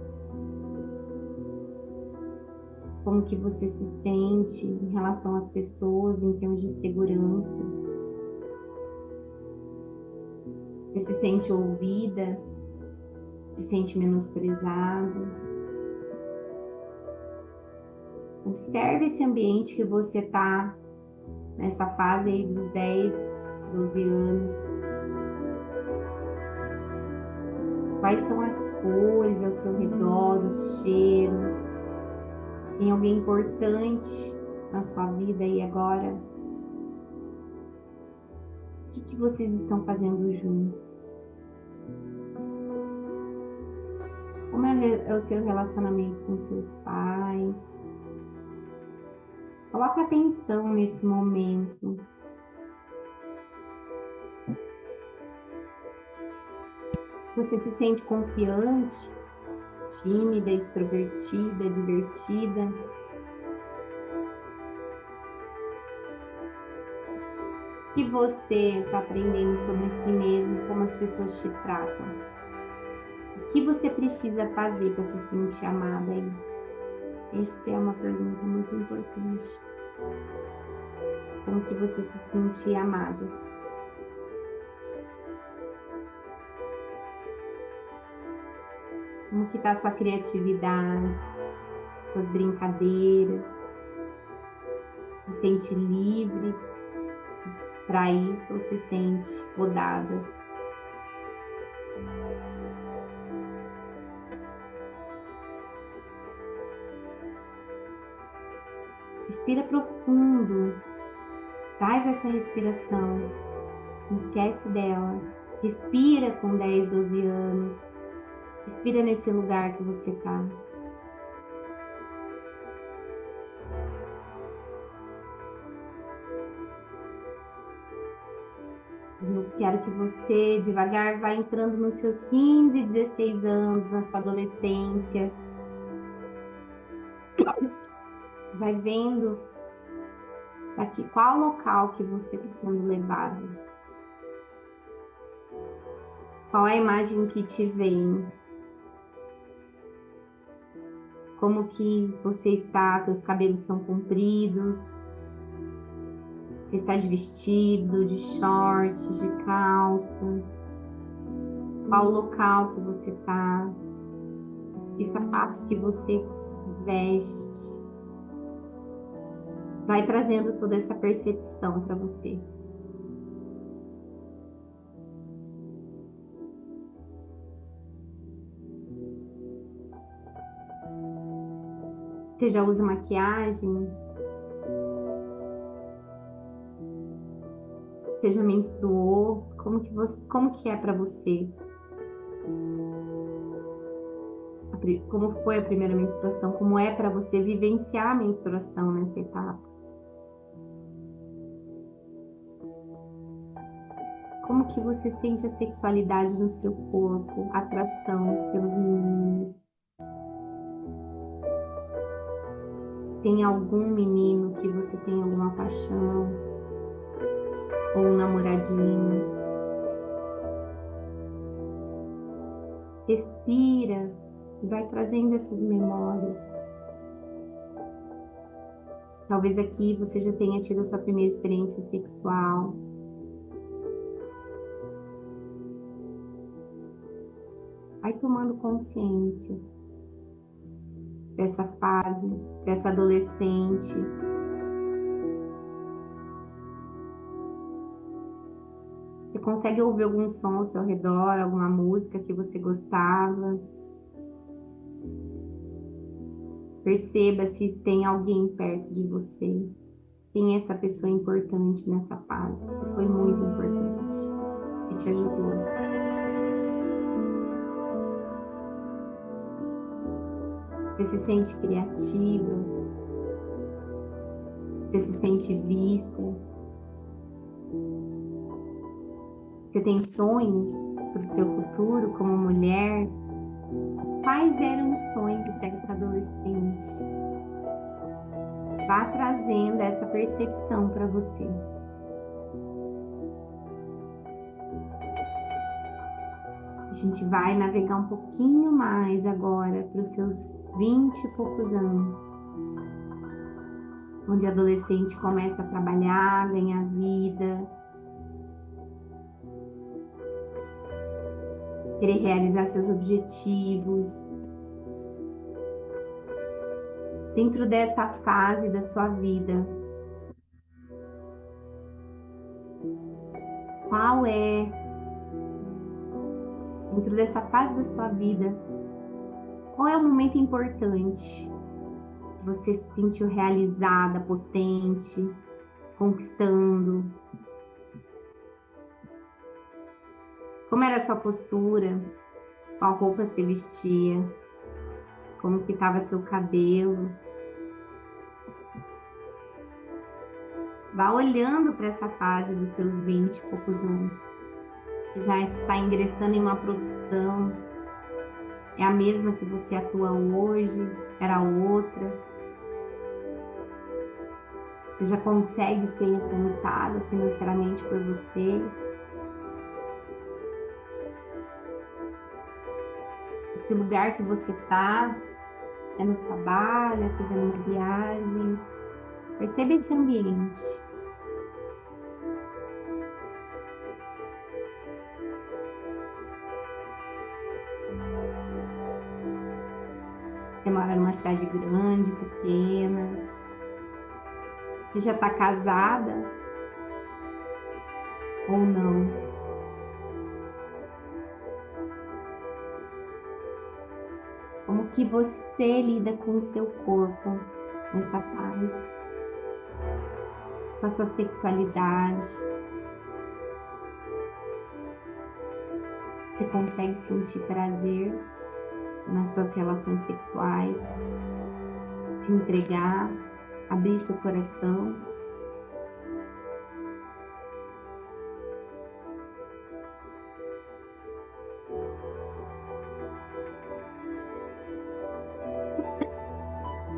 Como que você se sente em relação às pessoas em termos de segurança. Você se sente ouvida, se sente menosprezada. Observe esse ambiente que você está nessa fase aí dos 10, 12 anos. Quais são as cores ao seu redor, o cheiro? Tem alguém importante na sua vida aí agora? O que vocês estão fazendo juntos? Como é o seu relacionamento com seus pais? Coloque atenção nesse momento. Você se sente confiante, tímida, extrovertida, divertida? O que você está aprendendo sobre si mesmo, como as pessoas te tratam? O que você precisa fazer para se sentir amada aí? Essa é uma pergunta muito importante. Como que você se sente amada? Como que está a sua criatividade, suas brincadeiras? Se sente livre para isso ou se sente podada? Respira profundo, faz essa respiração, não esquece dela. Respira com 10, 12 anos, respira nesse lugar que você está. Eu quero que você, devagar, vá entrando nos seus 15, 16 anos, na sua adolescência. Vai vendo daqui qual local que você está sendo levado. Qual é a imagem que te vem? Como que você está? Seus cabelos são compridos? Você está de vestido, de shorts, de calça? Qual o local que você está? Que sapatos que você veste? Vai trazendo toda essa percepção para você. Você já usa maquiagem? Você já menstruou? Como que é para você? Como foi a primeira menstruação? Como é para você vivenciar a menstruação nessa etapa? Como que você sente a sexualidade no seu corpo, a atração pelos meninos? Tem algum menino que você tem alguma paixão? Ou um namoradinho? Respira e vai trazendo essas memórias. Talvez aqui você já tenha tido a sua primeira experiência sexual. Vai tomando consciência dessa fase, dessa adolescente. Você consegue ouvir algum som ao seu redor, alguma música que você gostava? Perceba se tem alguém perto de você. Quem é essa pessoa importante nessa fase? Que foi muito importante, que te ajudou. Você se sente criativa? Você se sente vista? Você tem sonhos para o seu futuro como mulher? Quais eram os sonhos dessa adolescente? Vá trazendo essa percepção para você. A gente vai navegar um pouquinho mais agora para os seus 20 e poucos anos, onde a adolescente começa a trabalhar, ganhar vida, querer realizar seus objetivos. Dentro dessa fase da sua vida, qual é, dentro dessa fase da sua vida, qual é o momento importante que você se sentiu realizada, potente, conquistando? Como era a sua postura? Qual roupa você vestia? Como que estava seu cabelo? Vá olhando para essa fase dos seus 20 e poucos anos. já está ingressando em uma profissão, é a mesma que você atua hoje, era outra. Você já consegue ser responsável financeiramente por você. Esse lugar que você está é no trabalho, é fazendo uma viagem. Perceba esse ambiente. Você mora numa cidade grande, pequena. Você já está casada ou não? Como que você lida com o seu corpo nessa fase? Com a sua sexualidade? Você consegue sentir prazer nas suas relações sexuais? Se entregar? Abrir seu coração?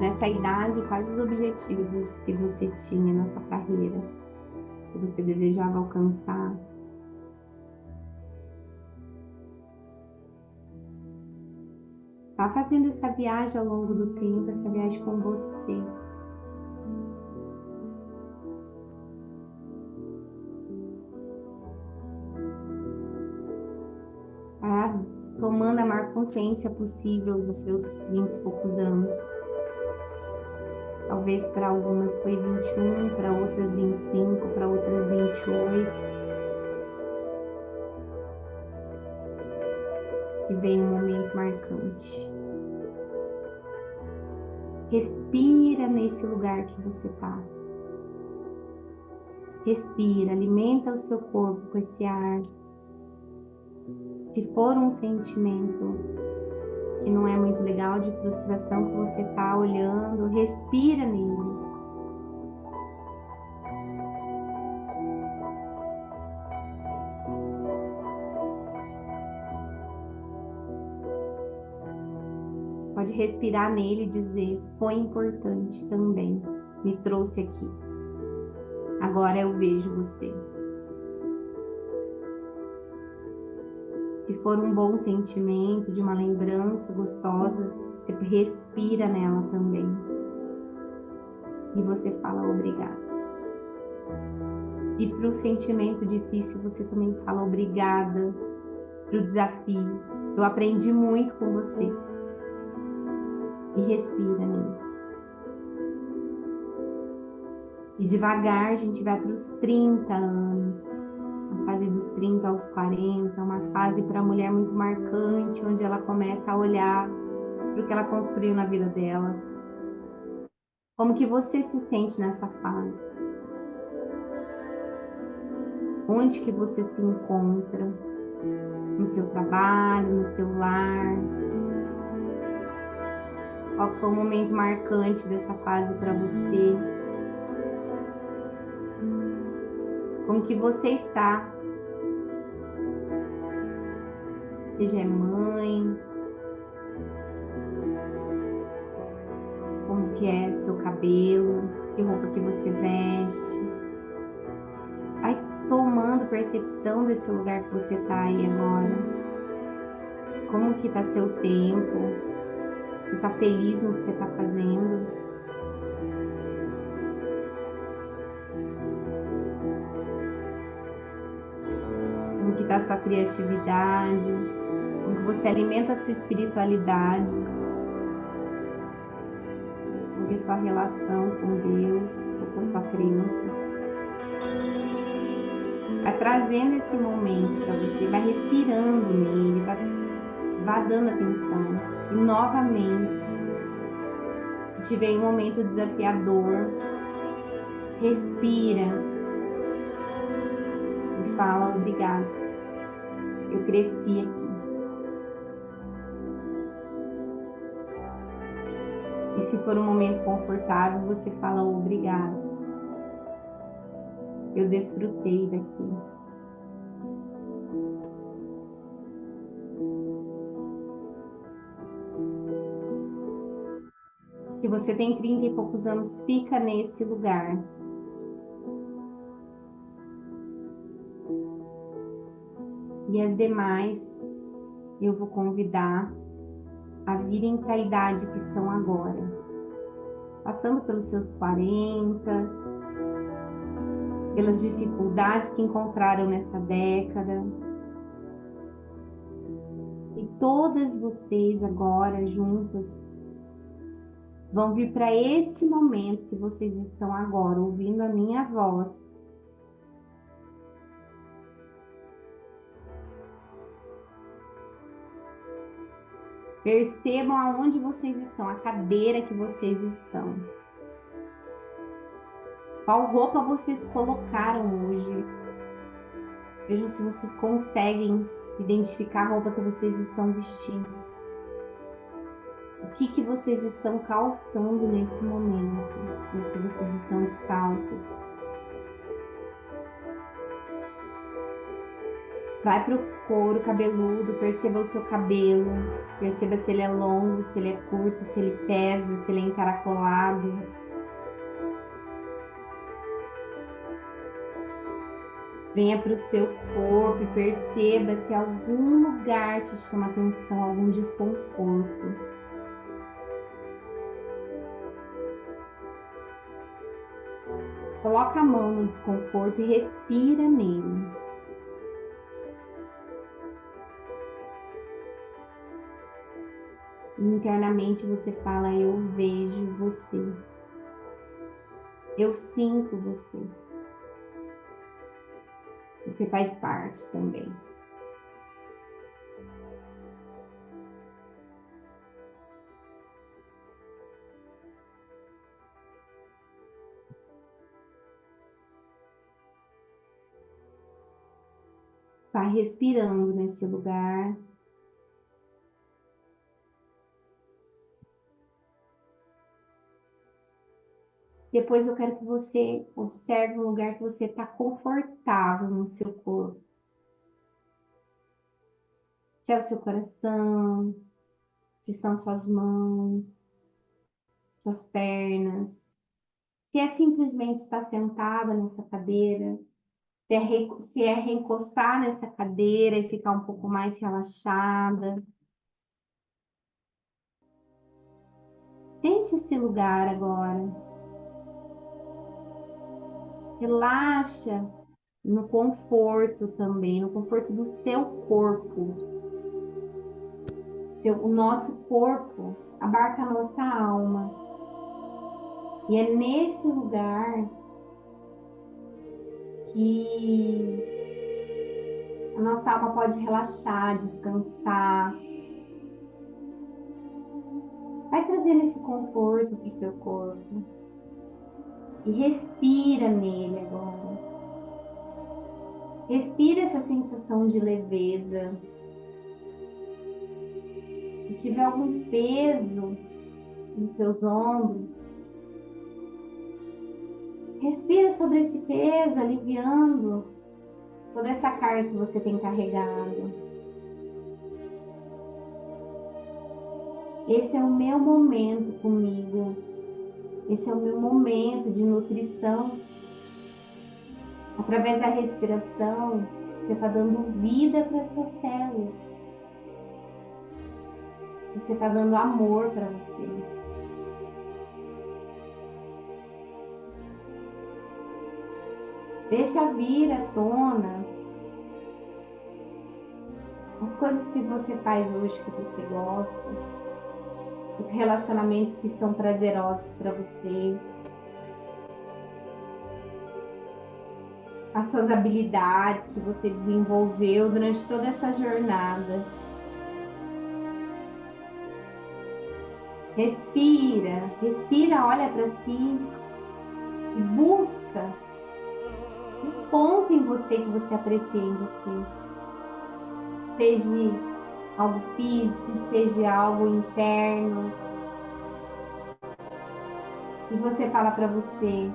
Nessa idade, quais os objetivos que você tinha na sua carreira, que você desejava alcançar? Vá fazendo essa viagem ao longo do tempo, essa viagem com você. Tá tomando a maior consciência possível dos seus 20 e poucos anos. Talvez para algumas foi 21, para outras 25, para outras 28. E vem um momento marcante. Respira nesse lugar que você está. Respira, alimenta o seu corpo com esse ar. Se for um sentimento que não é muito legal, de frustração que você está olhando, respira nele. Pode respirar nele e dizer: foi importante também, me trouxe aqui. Agora eu vejo você. Se for um bom sentimento, de uma lembrança gostosa, você respira nela também. E você fala obrigado. E para o sentimento difícil, você também fala obrigada. Para o desafio, eu aprendi muito com você. E respira nele. E devagar a gente vai para os 30 anos. A fase dos 30 aos 40, uma fase para a mulher muito marcante, onde ela começa a olhar para o que ela construiu na vida dela. Como que você se sente nessa fase? Onde que você se encontra? No seu trabalho, no seu lar? Qual foi o momento marcante dessa fase para você? Como que você está? Você já é mãe? Como que é seu cabelo? Que roupa que você veste? Vai tomando percepção desse lugar que você está aí agora. Como que está seu tempo? Você está feliz no que você está fazendo? Como que está sua criatividade? Como que você alimenta a sua espiritualidade? Como que é sua relação com Deus ou com a sua crença? Vai trazendo esse momento para você, vai respirando nele, vai dando atenção. E novamente, se tiver um momento desafiador, respira e fala obrigado. Eu cresci aqui. E se for um momento confortável, você fala obrigado. Eu desfrutei daqui. você tem 30 e poucos anos, fica nesse lugar. E as demais, eu vou convidar a virem para a idade que estão agora. Passando pelos seus 40, pelas dificuldades que encontraram nessa década. E todas vocês agora juntas vão vir para esse momento que vocês estão agora, ouvindo a minha voz. Percebam aonde vocês estão, a cadeira que vocês estão. Qual roupa vocês colocaram hoje? Vejam se vocês conseguem identificar a roupa que vocês estão vestindo. O que vocês estão calçando nesse momento? Ou se vocês estão descalças. Vai para o couro cabeludo, perceba o seu cabelo, perceba se ele é longo, se ele é curto, se ele pesa, se ele é encaracolado. Venha para o seu corpo e perceba se algum lugar te chama atenção, algum desconforto. Coloca a mão no desconforto e respira nele. E internamente você fala, eu vejo você. Eu sinto você. Você faz parte também. Vai respirando nesse lugar. Depois eu quero que você observe um lugar que você está confortável no seu corpo. Se é o seu coração, se são suas mãos, suas pernas. Se é simplesmente estar sentada nessa cadeira, se é recostar nessa cadeira e ficar um pouco mais relaxada. Sente esse lugar agora. Relaxa no conforto também, no conforto do seu corpo. O nosso corpo abarca a nossa alma. E é nesse lugar que a nossa alma pode relaxar, descansar. Vai trazendo esse conforto para o seu corpo. E respira nele agora. Respira essa sensação de leveza. Se tiver algum peso nos seus ombros, respira sobre esse peso, aliviando toda essa carga que você tem carregado. Esse é o meu momento comigo. Esse é o meu momento de nutrição. Através da respiração, você está dando vida para as suas células. Você está dando amor para você. Deixa vir à tona as coisas que você faz hoje que você gosta, os relacionamentos que são prazerosos para você, as suas habilidades que você desenvolveu durante toda essa jornada. Respira, respira, olha para si e busca um ponto em você que você aprecia em você. Seja algo físico, seja algo interno. E você fala para você,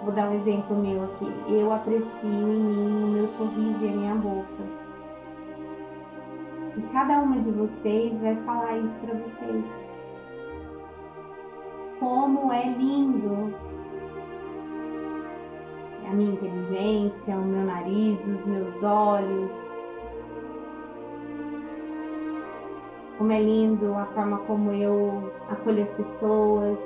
vou dar um exemplo meu aqui, eu aprecio em mim o meu sorriso e a minha boca. E cada uma de vocês vai falar isso para vocês. como é lindo. A minha inteligência, o meu nariz, os meus olhos. Como é lindo a forma como eu acolho as pessoas.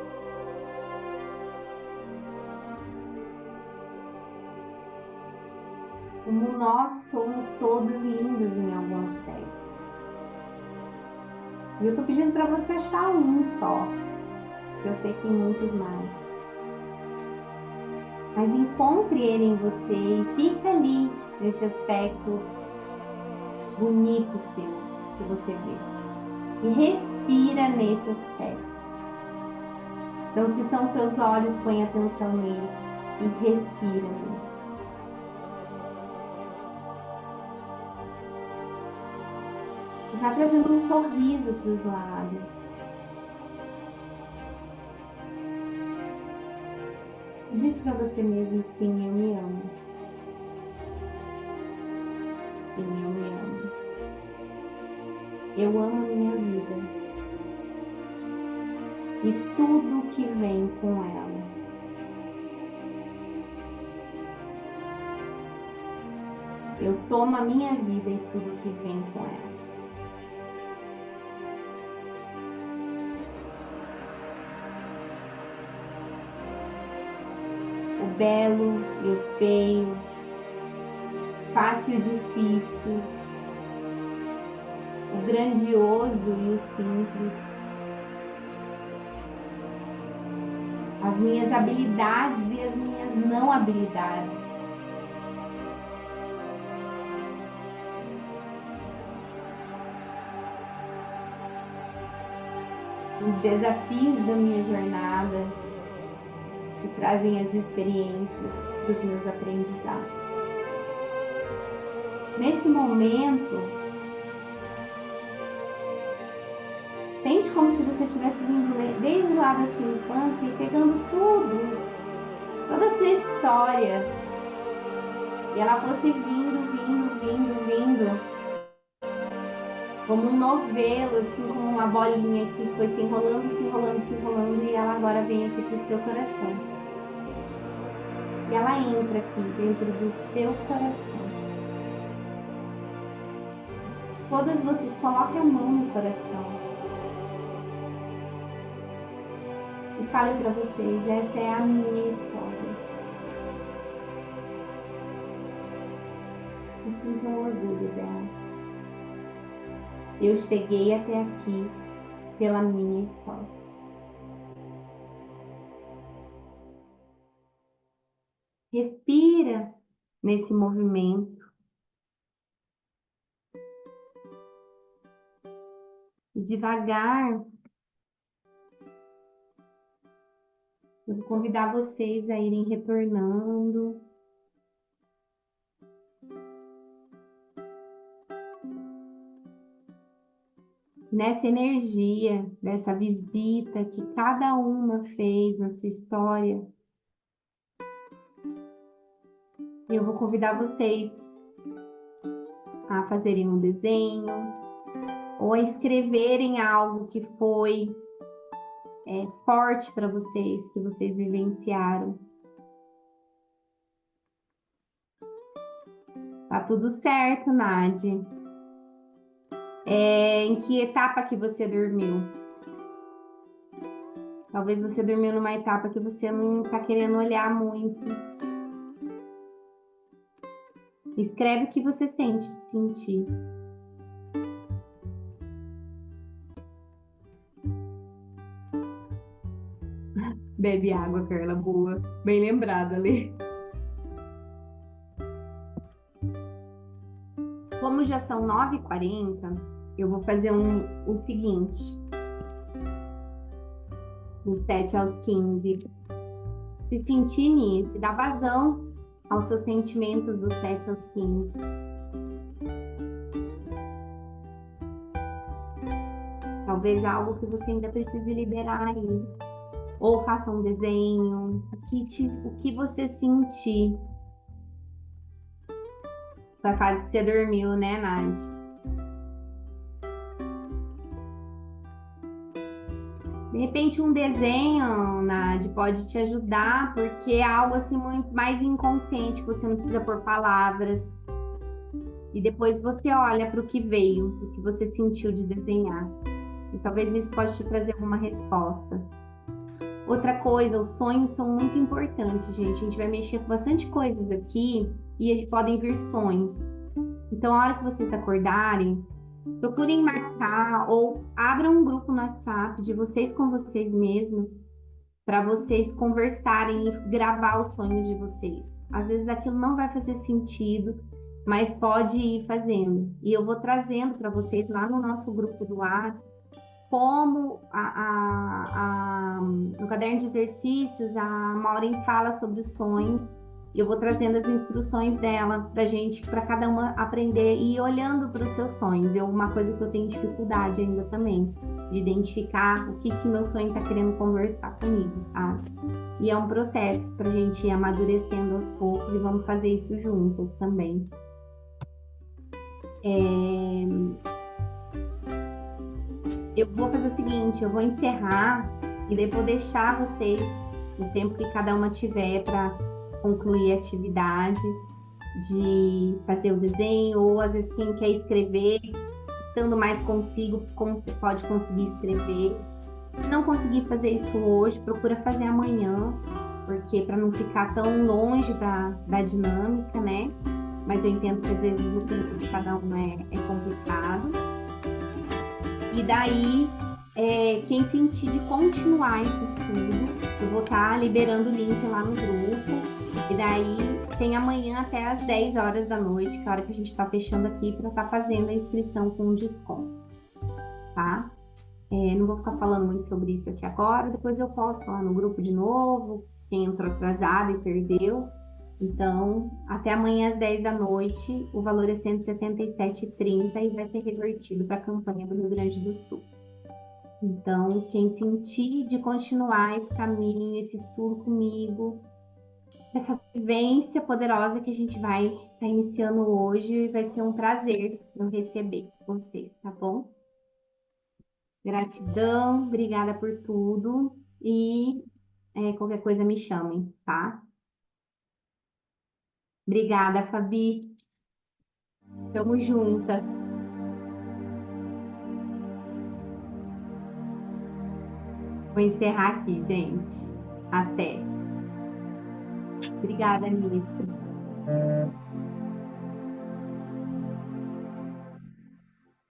Como nós somos todos lindos em algum aspecto. E eu tô pedindo para você achar um só. Eu sei que tem muitos mais. Mas encontre ele em você e fica ali nesse aspecto bonito seu que você vê. E respira nesse aspecto. Então, se são seus olhos, põe atenção neles e respira neles. E vai trazendo um sorriso para os lábios. Diz para você mesmo, sim, eu me amo. Sim, eu me amo. Eu amo a minha vida. E tudo que vem com ela. Eu tomo a minha vida e tudo que vem com ela. O belo e o feio, fácil e o difícil, o grandioso e o simples, as minhas habilidades e as minhas não habilidades, os desafios da minha jornada que trazem as experiências dos meus aprendizados. Nesse momento, sente como se você estivesse vindo desde lá da sua infância e pegando tudo, toda a sua história, e ela fosse vindo, como um novelo, assim como uma bolinha que foi se enrolando, e ela agora vem aqui para o seu coração. E ela entra aqui dentro do seu coração. Todas vocês coloquem a mão no coração. E falem para vocês, essa é a minha história. E sintam orgulho dela. Eu cheguei até aqui pela minha história. Respira nesse movimento. E devagar, eu vou convidar vocês a irem retornando. Nessa energia, dessa visita que cada uma fez na sua história, eu vou convidar vocês a fazerem um desenho ou a escreverem algo que foi forte para vocês, que vocês vivenciaram. Tá tudo certo, Nadi. Em que etapa que você dormiu? Talvez você dormiu numa etapa que você não está querendo olhar muito. Escreve o que você sentir. Bebe água, Carla, boa. Bem lembrada, Lê. Como já são 9h40, eu vou fazer o seguinte. Do 7 aos 15. Se sentir nisso, dá vazão aos seus sentimentos do 7 aos 15. Talvez algo que você ainda precise liberar aí. Ou faça um desenho, o que você sentir. Da fase que você dormiu, né, Nath? De repente, um desenho, Nádia, pode te ajudar, porque é algo assim muito mais inconsciente, que você não precisa pôr palavras. E depois você olha para o que veio, para o que você sentiu de desenhar. E talvez isso pode te trazer alguma resposta. Outra coisa, os sonhos são muito importantes, gente. A gente vai mexer com bastante coisas aqui e podem vir sonhos. Então, a hora que vocês acordarem, procurem marcar ou abram um grupo no WhatsApp de vocês com vocês mesmos para vocês conversarem e gravar os sonhos de vocês. Às vezes aquilo não vai fazer sentido, mas pode ir fazendo. E eu vou trazendo para vocês lá no nosso grupo do WhatsApp como no caderno de exercícios a Maureen fala sobre os sonhos. E eu vou trazendo as instruções dela para gente, para cada uma aprender e ir olhando para os seus sonhos. Uma coisa que eu tenho dificuldade ainda também, de identificar o que meu sonho está querendo conversar comigo, sabe? E é um processo para a gente ir amadurecendo aos poucos e vamos fazer isso juntas também. Eu vou fazer o seguinte, eu vou encerrar e daí vou deixar vocês o tempo que cada uma tiver para concluir a atividade de fazer o desenho, ou às vezes quem quer escrever, estando mais consigo, como você pode conseguir escrever. Se não conseguir fazer isso hoje, procura fazer amanhã, porque para não ficar tão longe da dinâmica, né? Mas eu entendo que às vezes o tempo de cada um é complicado. E daí, quem sentir de continuar esse estudo, eu vou estar liberando o link lá no grupo. E daí, tem amanhã até às 10 horas da noite, que é a hora que a gente está fechando aqui, para estar fazendo a inscrição com desconto, tá? Não vou ficar falando muito sobre isso aqui agora, depois eu posto lá no grupo de novo, quem entrou atrasado e perdeu. Então, até amanhã às 10 da noite, o valor é R$ 177,30 e vai ser revertido para a campanha do Rio Grande do Sul. Então, quem sentir de continuar esse caminho, esse estudo comigo, essa vivência poderosa que a gente vai estar iniciando hoje, vai ser um prazer eu receber vocês, tá bom? Gratidão, obrigada por tudo e qualquer coisa me chamem, tá? Obrigada, Fabi. Tamo juntas. Vou encerrar aqui, gente. Até. Obrigada, Nissa.